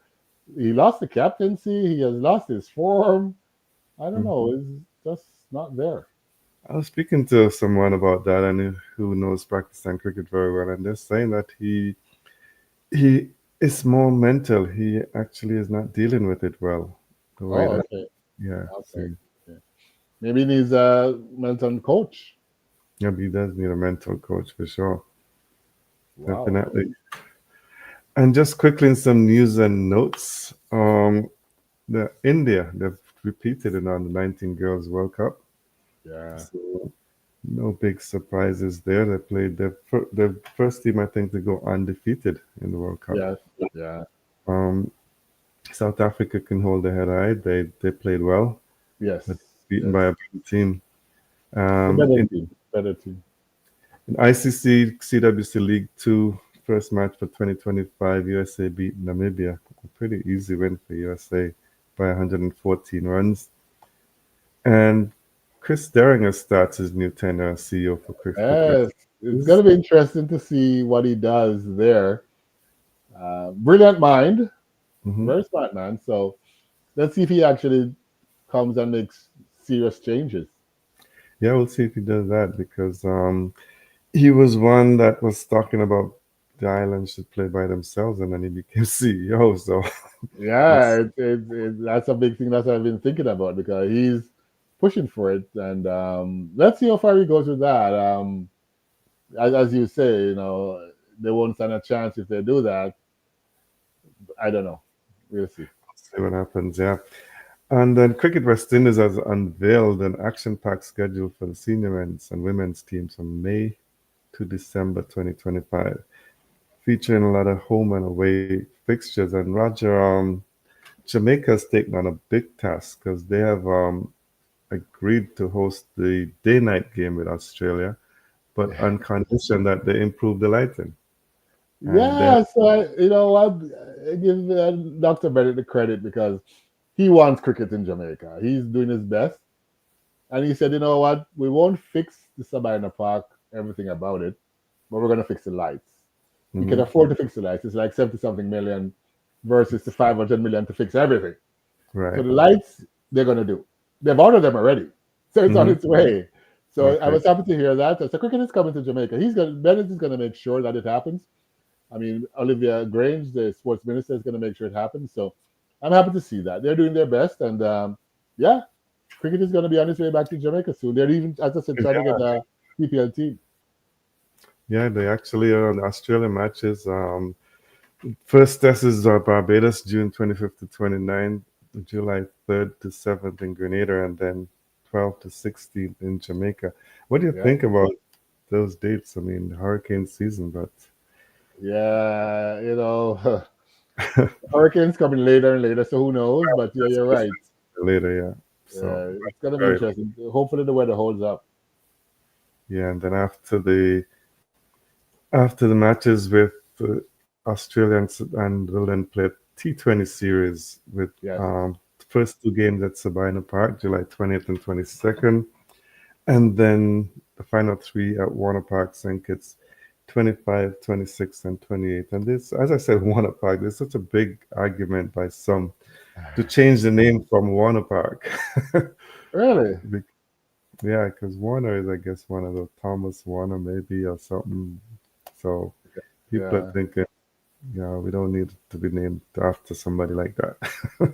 he lost the captaincy. He has lost his form. I don't know. It's just not there. I was speaking to someone about that and who knows Pakistan cricket very well, and they're saying that he It's more mental. He actually is not dealing with it well. The way Oh, that, okay, yeah. okay. See, Okay. Maybe he needs a mental coach. yeah, he does need a mental coach for sure. Wow. Definitely. And just quickly in some news and notes, the India, they've repeated it on the 19 Girls World Cup. Yeah. So no big surprises there. They played the first team, I think, to go undefeated in the World Cup. Yes. Yeah. Um, South Africa can hold their head high. They played well, Yes. but beaten Yes. by a better team. The better In, team. Better team. ICC CWC League Two first match for 2025, USA beat Namibia. A pretty easy win for USA by 114 runs. And Chris Derringer starts his new tenure as CEO for Cricket Yes. It's West. gonna be interesting to see what he does there. Brilliant mind, Hmm. very smart man. So let's see if he actually comes and makes serious changes. Yeah, we'll see if he does that because he was one that was talking about the islands should play by themselves, and then he became CEO. So Yeah, let's that's a big thing that I've been thinking about because he's pushing for it, and let's see how far he goes with that. As you say, they won't stand a chance if they do that. I don't know. We'll see. see what happens. Yeah. And then Cricket West Indies has unveiled an action-packed schedule for the senior men's and women's teams from May to December 2025, featuring a lot of home and away fixtures. And Roger, Jamaica's taken on a big task because they have agreed to host the day-night game with Australia, but on condition that they improve the lighting. And they have, Yeah, so you know what? I give Dr. Bennett the credit because he wants cricket in Jamaica. He's doing his best. And he said, you know what? We won't fix the Sabina Park, everything about it, but we're going to fix the lights. He can mhm, afford to fix the lights. It's like 70 something million versus the 500 million to fix everything. So right. the lights, they're going to do. They've ordered them already. So it's on Hmm. its way. So I Okay. was happy to hear that. So cricket is coming to Jamaica. Bennett is going to make sure that it happens. I mean, Olivia Grange, the sports minister, is going to make sure it happens. So I'm happy to see that. They're doing their best. And yeah, cricket is going to be on its way back to Jamaica soon. They're even, as I said, trying to get a PPL team. Yeah, they actually are on the Australian matches. First test is Barbados, June 25th to 29th, July 3rd to 7th in Grenada, and then 12th to 16th in Jamaica. What do you Yeah. think about those dates? I mean, hurricane season, but Yeah. Hurricanes coming later and later. So who knows? But yeah, that's you're just right. later, yeah. So, Yeah, it's going to be very, interesting. Hopefully the weather holds up. yeah, and then after the matches with the Australians, and we'll then play a T20 series with Yes. the first two games at Sabina Park, July 20th and 22nd, and then the final three at Warner Park, St. Kitts, 25, 26, and 28. And this, as I said, Warner Park, there's such a big argument by some to change the name from Warner Park. Really? Be- yeah, because Warner is, I guess, one of the Thomas Warner, maybe, or something. So people are Yeah. thinking, yeah, we don't need to be named after somebody like that.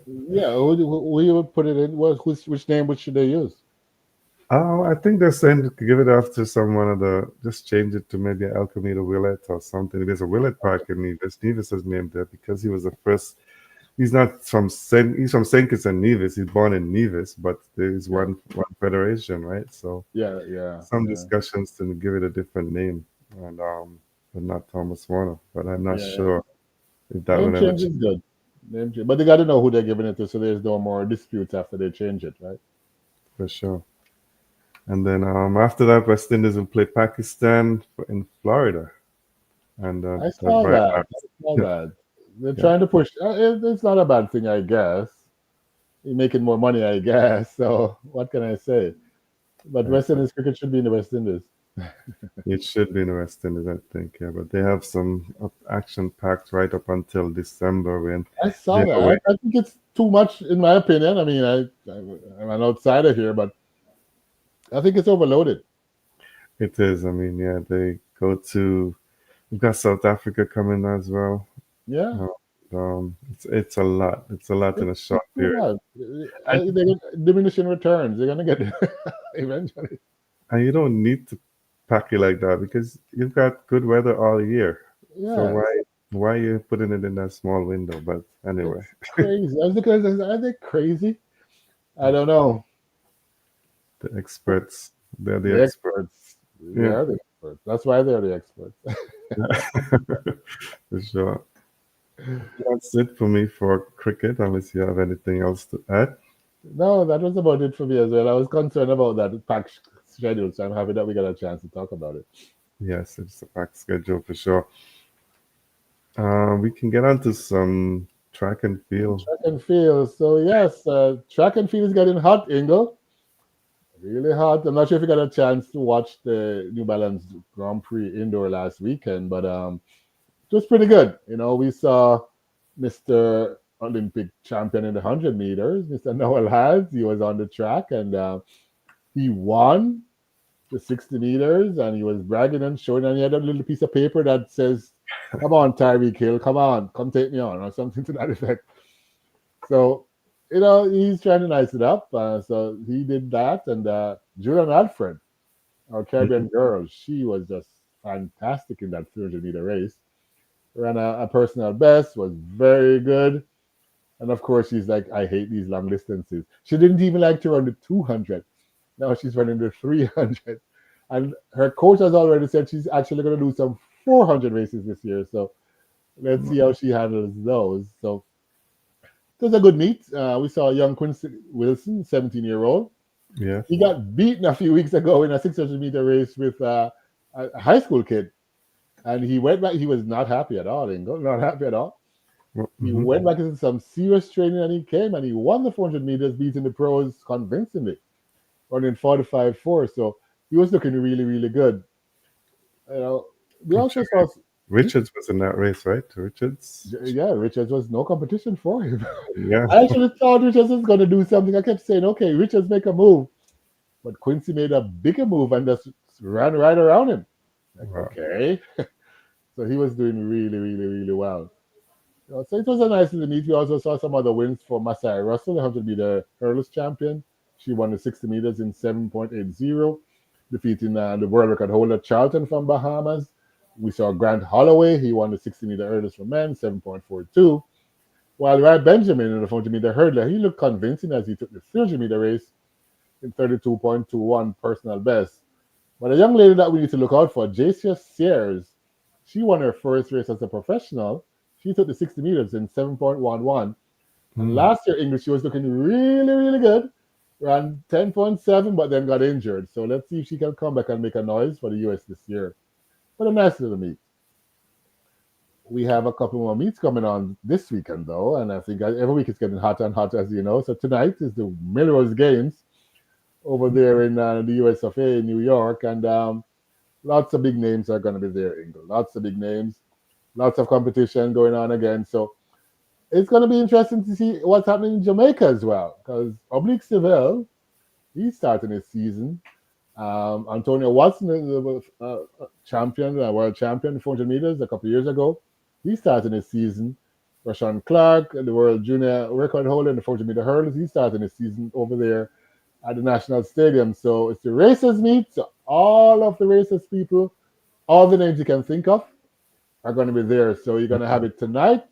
Yeah. Who you would put it in? Which name would should they use? Oh, I think they're saying to give it after someone of the, just change it to maybe Alchemida Willett or something. There's a Willett Park in Nevis. Nevis is named there because he was the first. He's not from he's from St. Kitts and Nevis. He's born in Nevis, but there is Yeah. one federation, right? So Yeah. Yeah. some Yeah. discussions to give it a different name, and but not Thomas Warner. But I'm not Yeah. sure if that Name will ever change change is good. Name change. But they got to know who they're giving it to, so there's no more disputes after they change it, right? for sure. And then after that, West Indies will play Pakistan in Florida, and I that saw by that. I saw yeah, that. They're yeah, trying to push. It's not a bad thing, I guess. You're making more money, I guess. So what can I say? But right. West Indies cricket should be in the West Indies. It should be in the West Indies, I think. Yeah, but they have some action packed right up until December when I saw they're that. away. I think it's too much, in my opinion. I mean, I'm an outsider here, but I think it's overloaded. It is. I mean, yeah, they go to. We've got South Africa coming as well. Yeah. It's a lot. It's a lot in a short It's too period. much. And They get diminishing returns. They're gonna get eventually. and you don't need to pack it like that because you've got good weather all year. So Yes, why are you putting it in that small window? But anyway, it's crazy. I was looking at this, are they crazy? I don't know. the experts, they're the The experts. experts. They Yeah, are the experts. That's why they're the experts. for sure. That's it for me for cricket, unless you have anything else to add. No, that was about it for me as well. I was concerned about that schedule, so I'm happy that we got a chance to talk about it. Yes, it's a packed schedule for sure. We can get on to some track and field. Track and field. So yes, track and field is getting hot, Ingle. Really hot. I'm not sure if you got a chance to watch the New Balance Grand Prix indoor last weekend, but it was pretty good. You know, we saw Mr. Olympic champion in the 100 meters, Mr. Noel Hads. He was on the track and he won the 60 meters and he was bragging and showing, and he had a little piece of paper that says, "Come on, Tyreek Hill, come on, come take me on," or something to that effect. So, you know, he's trying to nice it up. So he did that. And Julian Alfred, our Caribbean girl, she was just fantastic in that 300-meter race. Ran a personal best, was very good. And of course, she's like, I hate these long distances. She didn't even like to run the 200. Now she's running the 300. And her coach has already said she's actually going to do some 400 races this year. So let's see how she handles those. So it was a good meet. We saw young Quincy Wilson, 17-year-old. Yes. He got beaten a few weeks ago in a 600-meter race with a high school kid. And he went back. He was not happy at all, Ingo. Not happy at all. He Mm-hmm. went back into some serious training and he came and he won the 400 meters, beating the pros convincingly, running 45.4. So he was looking really, really good. You know, we I'm also sure saw, Richards was in that race, right? Richards. yeah, Richards was no competition for him. Yeah. I actually thought Richards was going to do something. I kept saying, okay, Richards make a move. But Quincy made a bigger move and just ran right around him. Like, Wow. okay. So he was doing really, really, really well. So it was a nice little meet. We also saw some other wins for Masai Russell, the 100-meter hurdles champion. She won the 60 meters in 7.80, defeating the world record holder Charlton from Bahamas. We saw Grant Holloway. He won the 60-meter hurdles for men, 7.42. While Ray Benjamin in the 400-meter hurdler, he looked convincing as he took the 300-meter race in 32.21 personal best. But a young lady that we need to look out for, Jacia Sears, she won her first race as a professional. She took the 60 meters in 7.11. And Mm. last year, English, she was looking really, really good. Ran 10.7, but then got injured. So let's see if she can come back and make a noise for the US this year. But a nice little meet. We have a couple more meets coming on this weekend, though. And I think every week it's getting hotter and hotter, as you know. So tonight is the Melrose Games over there in the US of A in New York. And lots of big names are going to be there, Ingle. Lots of big names. Lots of competition going on again. So it's going to be interesting to see what's happening in Jamaica as well. Because Oblique Seville, he's starting his season. Antonio Watson, the champion, world champion, 400 meters a couple of years ago, he's starting his season. Rashawn Clark, the world junior record holder in the 400-meter hurdles, he's starting his season over there at the National Stadium. So it's the racers meet. So all of the racers people, all the names you can think of are going to be there. So you're going to have it tonight,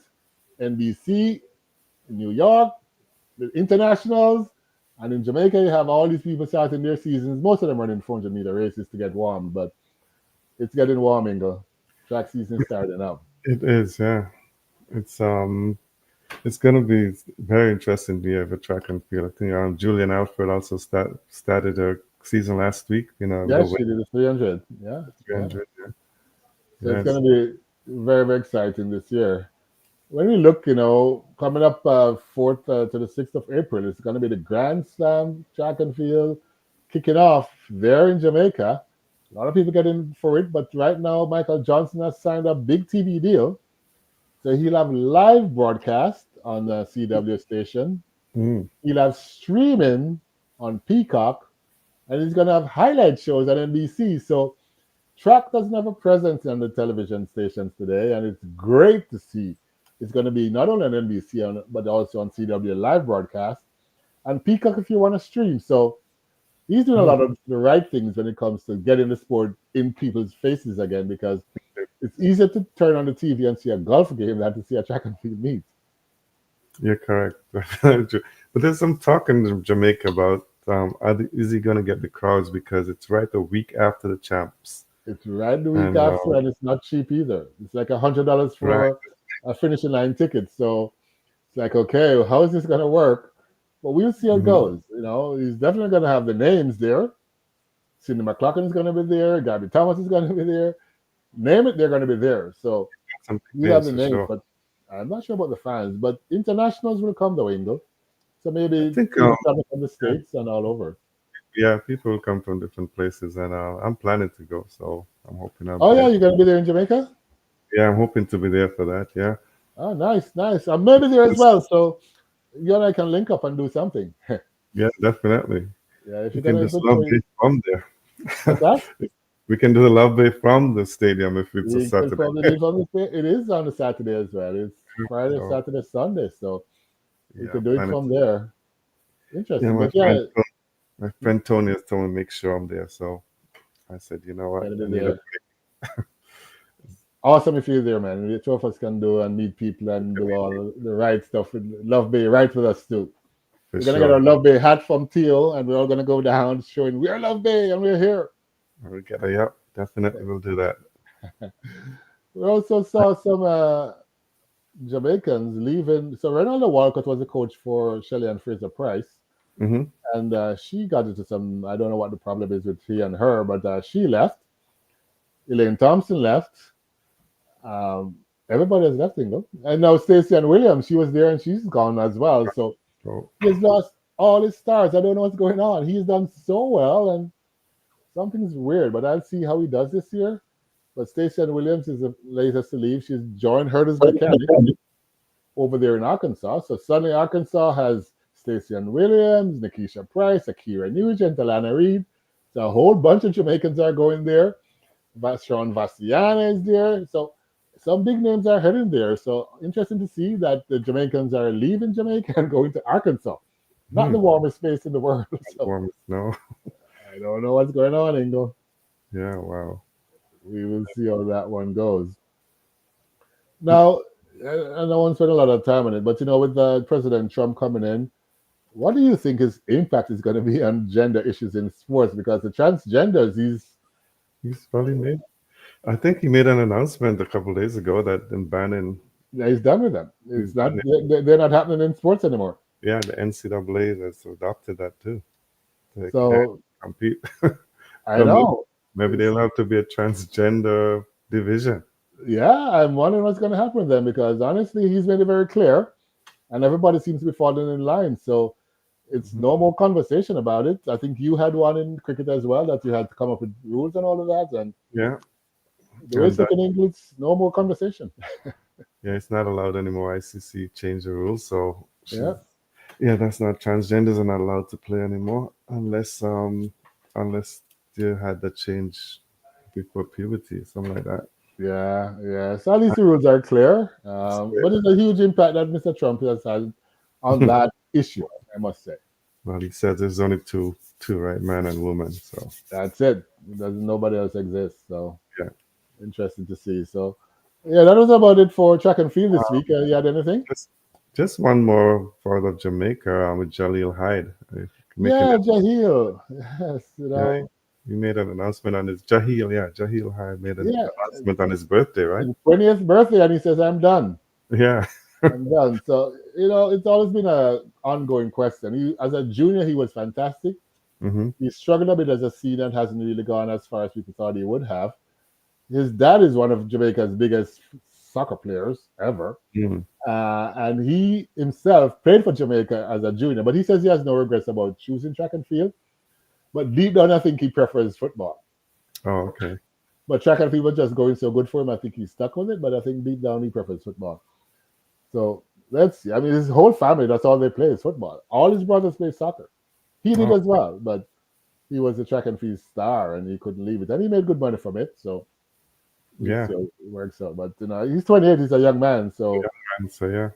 NBC, in New York, the internationals, and in Jamaica, you have all these people starting their seasons. Most of them running 400-meter races to get warm, but it's getting warm, Ingle. Track season starting up. It is, yeah. It's it's gonna be very interesting to have a track and field. I think Julian Alfred also started her season last week. You know, the Yes, she did the 300. Yeah, yeah. 300. So it's Yes. going to be very, very exciting this year. When we look, you know, coming up 4th to the 6th of April, it's going to be the Grand Slam track and field kicking off there in Jamaica. A lot of people getting for it, but right now, Michael Johnson has signed a big TV deal. So he'll have live broadcast on the CW station. Mm. He'll have streaming on Peacock, and he's going to have highlight shows at NBC. So track doesn't have a presence on the television stations today, and it's great to see It's going to be not only on NBC, but also on CW live broadcast and Peacock if you want to stream. So he's doing a Mm. lot of the right things when it comes to getting the sport in people's faces again because it's easier to turn on the TV and see a golf game than to see a track and field meet. You're correct. But there's some talk in Jamaica about is he going to get the crowds because it's right a week after the champs. It's right the week And after, and it's not cheap either. It's like $100 right. for a finishing line ticket. So it's like, okay, well, how is this going to work? But we'll see how it Mhm. goes. You know, he's definitely going to have the names there. Cindy McLaughlin is going to be there. Gabby Thomas is going to be there. Name it, they're going to be there. So Some big we'll have names the for names, sure. but I'm not sure about the fans. But internationals will come though, Ingle. So I maybe think people coming from the yeah, States and all over. yeah, people will come from different places, and I'm planning to go, so I'm hoping I'll Oh, be yeah, able you're to. going to be there in Jamaica? Yeah, I'm hoping to be there for that. Yeah, Oh, nice, nice. I'm maybe there as well. So you and I can link up and do something. yeah, definitely. Yeah, if We you're can gonna do good love for day you. from there. What's that? We can do the love day from the stadium if it's a You can Saturday. probably do it on it is on a Saturday as well. It's Friday, So Saturday, Sunday. So we yeah, could I'm do it planning from to. there. Yeah, Interesting. But yeah, My friend Tony has told me make sure I'm there. So I said, you know what, gonna be I need a there. Awesome if you're there, man. The two of us can do and meet people and do all the right stuff with Love Bay right with us too. for We're gonna get our sure. Love Bay hat from Teal and we're all gonna go down showing we are Love Bay and we're here. We got a yep, definitely will do that. We also saw some Jamaicans leaving. So Ronaldo Walcott was the coach for Shelley and Fraser Price, Hmm. and she got into some. I don't know what the problem is with he and her, but she left. Elaine Thompson left. Um, everybody has left England, and now Stacey and Williams. She was there, and she's gone as well. So So he has lost all his stars. I don't know what's going on. He's done so well, and something's weird. But I'll see how he does this year. But Stacey and Williams is the latest to leave. She's joined Herders Mechanic over there in Arkansas. So suddenly Arkansas has Stacey Ann Williams, Nikisha Price, Akira Nugent, Alana Reed. So a whole bunch of Jamaicans are going there. Sean Vassiana is there. So some big names are heading there. So interesting to see that the Jamaicans are leaving Jamaica and going to Arkansas. Not hmm, the warmest place in the world. So warm snow. I don't know what's going on, Ingo. Yeah, wow. We will see how that one goes. Now, I don't want to spend a lot of time on it, but with President Trump coming in, what do you think his impact is going to be on gender issues in sports? Because the transgenders, He's probably made. I think he made an announcement a couple days ago that in banning. he's done with them. He's It's not banning. they're not happening in sports anymore. Yeah, the NCAA has adopted that too. They can't So compete. I So know. maybe It's, they'll have to be a transgender division. yeah, I'm wondering what's going to happen with them because honestly, he's made it very clear, and everybody seems to be falling in line. So it's Mhm. no more conversation about it. I think you had one in cricket as well that you had to come up with rules and all of that. And Yeah, the way it's and looking in English, no more conversation. yeah, it's not allowed anymore. ICC changed the rules, so Yeah. yeah, that's not transgenders are not allowed to play anymore unless they had the change before puberty, something like that. Yeah, yeah. So at least the rules are clear. But it's a huge impact that Mr. Trump has had on that issue, I must say. Well, he says there's only two, right, man and woman. So That's it. Doesn't nobody else exist. So yeah, interesting to see. So yeah, that was about it for track and field this week. You had anything? just just one more part of Jamaica with Jaleel Hyde making Yeah, it. Jahil. Yes, Yeah, he made an announcement on his Jaheel. Yeah, Jaheel Hyde made an yeah. announcement on his birthday, right? His 20th birthday, and he says, "I'm done. Yeah. I'm done." So it's always been a ongoing question. As a junior, he was fantastic. Hmm. He struggled a bit as a senior and hasn't really gone as far as people thought he would have. His dad is one of Jamaica's biggest soccer players ever. Mm. And he himself played for Jamaica as a junior, but he says he has no regrets about choosing track and field. But deep down, I think he prefers football. Oh, okay. But track and field was just going so good for him. I think he's stuck with it, but I think deep down, he prefers football. So let's see. I mean, his whole family, that's all they play is football. All his brothers play soccer. He did Oh, as well, but he was a track and field star and he couldn't leave it. And he made good money from it. So we'll yeah. see how it works out. But he's 28. He's a young man. So And so yeah,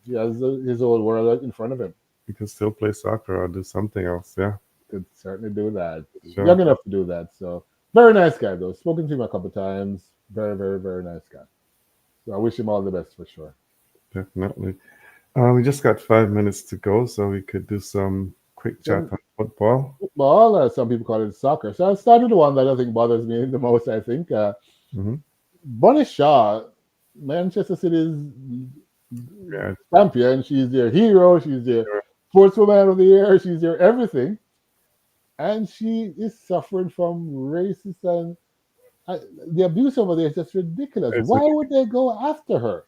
He has his whole world in front of him. you can still play soccer or do something else. Yeah, Could certainly do that. sure, Young enough to do that. So very nice guy though. Spoken to him a couple of times. Very, very, very nice guy. So I wish him all the best for sure. definitely. We just got 5 minutes to go, so we could do some quick chat Then on football. football, some people call it soccer. So I'll start with the one that I think bothers me the most. I think Hmm. Bonnie Shaw, Manchester City's Yeah, champion. She's their hero. She's their sure. sportswoman of the year. She's their everything, and she is suffering from racist and the abuse over there is just ridiculous. It's Why would they go after her?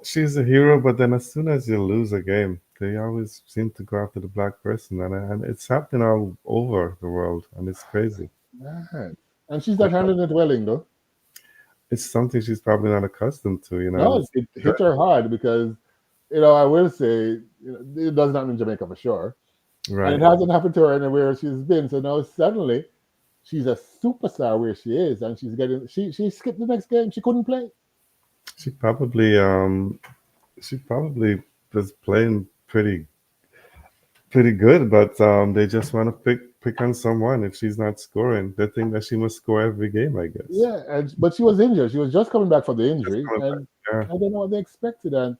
she's a hero, but then as soon as you lose a game, they always seem to go after the black person, and it's happening all over the world, and it's crazy. Man. And she's not handling it well, Ingle. It's something she's probably not accustomed to, and No, it's it hit her hard because, I will say, it doesn't happen in Jamaica for sure. And it right. hasn't happened to her anywhere she's been. So now suddenly she's a superstar where she is and she skipped the next game. She couldn't play. She probably she probably was playing pretty good, but they just want to pick on someone. If she's not scoring, they think that she must score every game, I guess. Yeah, but she was injured. She was just coming back from the Just injury, coming back. and Yeah, I don't know what they expected. And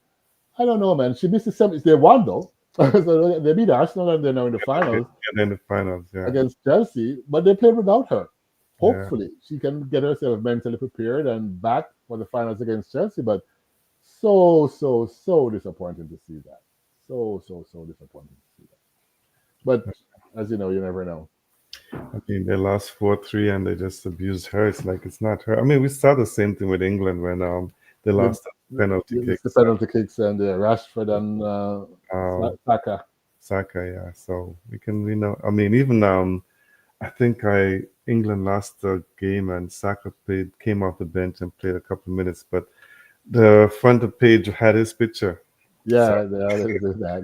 I don't know, man. She missed the semis. They won though, so they beat Arsenal, and they're now in the finals and then the finals. Yeah, against Chelsea. But they played without her. yeah. Hopefully, she can get herself mentally prepared and back for the finals against Chelsea. But so disappointing to see that. So disappointing to see that. But as you know, you never know. I mean, they lost 4-3, and they just abused her. It's like it's not her. I mean, we saw the same thing with England when they The, lost the penalty it's the kicks. penalty kicks and Rashford and Um, Saka. Saka, yeah. So I mean, even I think I England lost the game, and Saka came off the bench and played a couple of minutes, but the front of page had his picture. So Yeah, they always do that.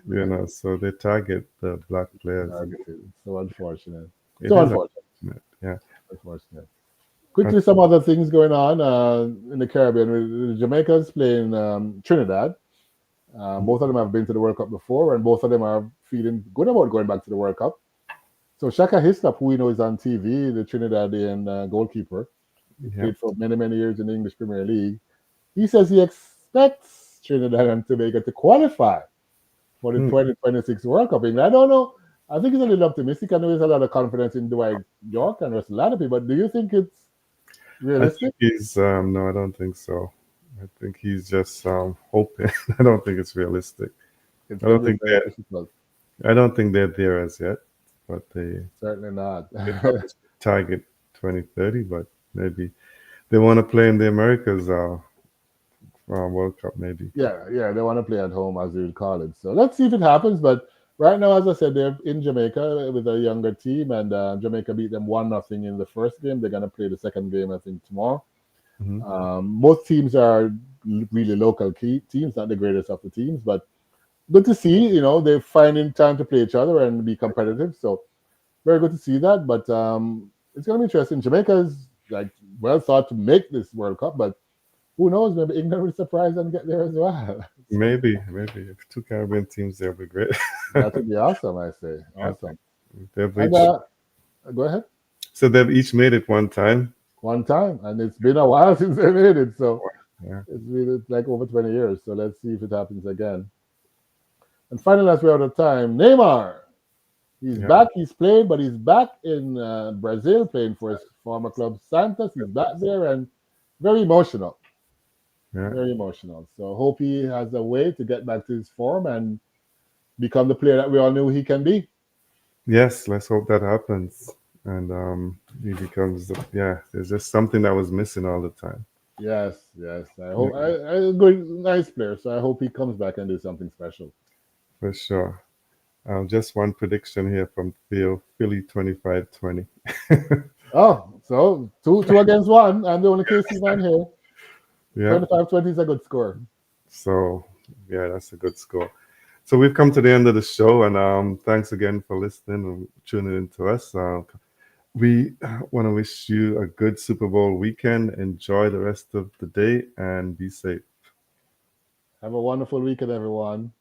They so they target the black players. targeted. It's so unfortunate. It So is unfortunate. unfortunate. Yeah. Unfortunate. Uh, Quickly, some other things going on in the Caribbean. Jamaica's playing Trinidad. Both of them have been to the World Cup before, and both of them are feeling good about going back to the World Cup. So Shaka Hislop, who we know is on TV, the Trinidadian goalkeeper, he yeah. played for many, many years in the English Premier League. He says he expects Trinidad and Tobago to qualify for the Hmm. 2026 World Cup. And I don't know. I think he's a little optimistic. I know there's a lot of confidence in Dwight York and there's a lot of people. But do you think it's I think realistic? he's no, I don't think so. I think he's just hoping. I don't think it's realistic. It's I going don't to be think very that difficult. I don't think they're there as yet, but Certainly not. they probably target 2030, but maybe they want to play in the Americas World Cup, maybe. Yeah, they want to play at home, as you would call it. So let's see if it happens. But right now, as I said, they're in Jamaica with a younger team, and Jamaica beat them 1-0 in the first game. They're going to play the second game, I think, tomorrow. Hmm. Both teams are really local teams, not the greatest of the teams, but good to see. They're finding time to play each other and be competitive. So very good to see that. But it's going to be interesting. Jamaica is like well thought to make this World Cup, but who knows? Maybe England will surprise and get there as well. So Maybe if two Caribbean teams there would be great. that would be awesome. I say Yeah, awesome. they've And each go ahead. so they've each made it one time. One time, and it's been a while since they made it. So Yeah. it's been like over 20 years. So let's see if it happens again. And finally, as we're out of time, Neymar. He's Yeah. back. He's played, but he's back in Brazil playing for his former club Santos. He's back there and very emotional. Yeah. Very emotional. So hope he has a way to get back to his form and become the player that we all knew he can be. Yes, let's hope that happens. And he becomes yeah, there's just something that was missing all the time. Yes, yes. I Yeah, hope I good, nice player. So I hope he comes back and do something special. for sure. Just one prediction here from Theo, Philly 25-20. Oh, so two against one. I'm the only KC man here. Yeah. 25-20 is a good score. So yeah, that's a good score. So we've come to the end of the show, and thanks again for listening and tuning in to us. We want to wish you a good Super Bowl weekend. Enjoy the rest of the day and be safe. Have a wonderful weekend, everyone.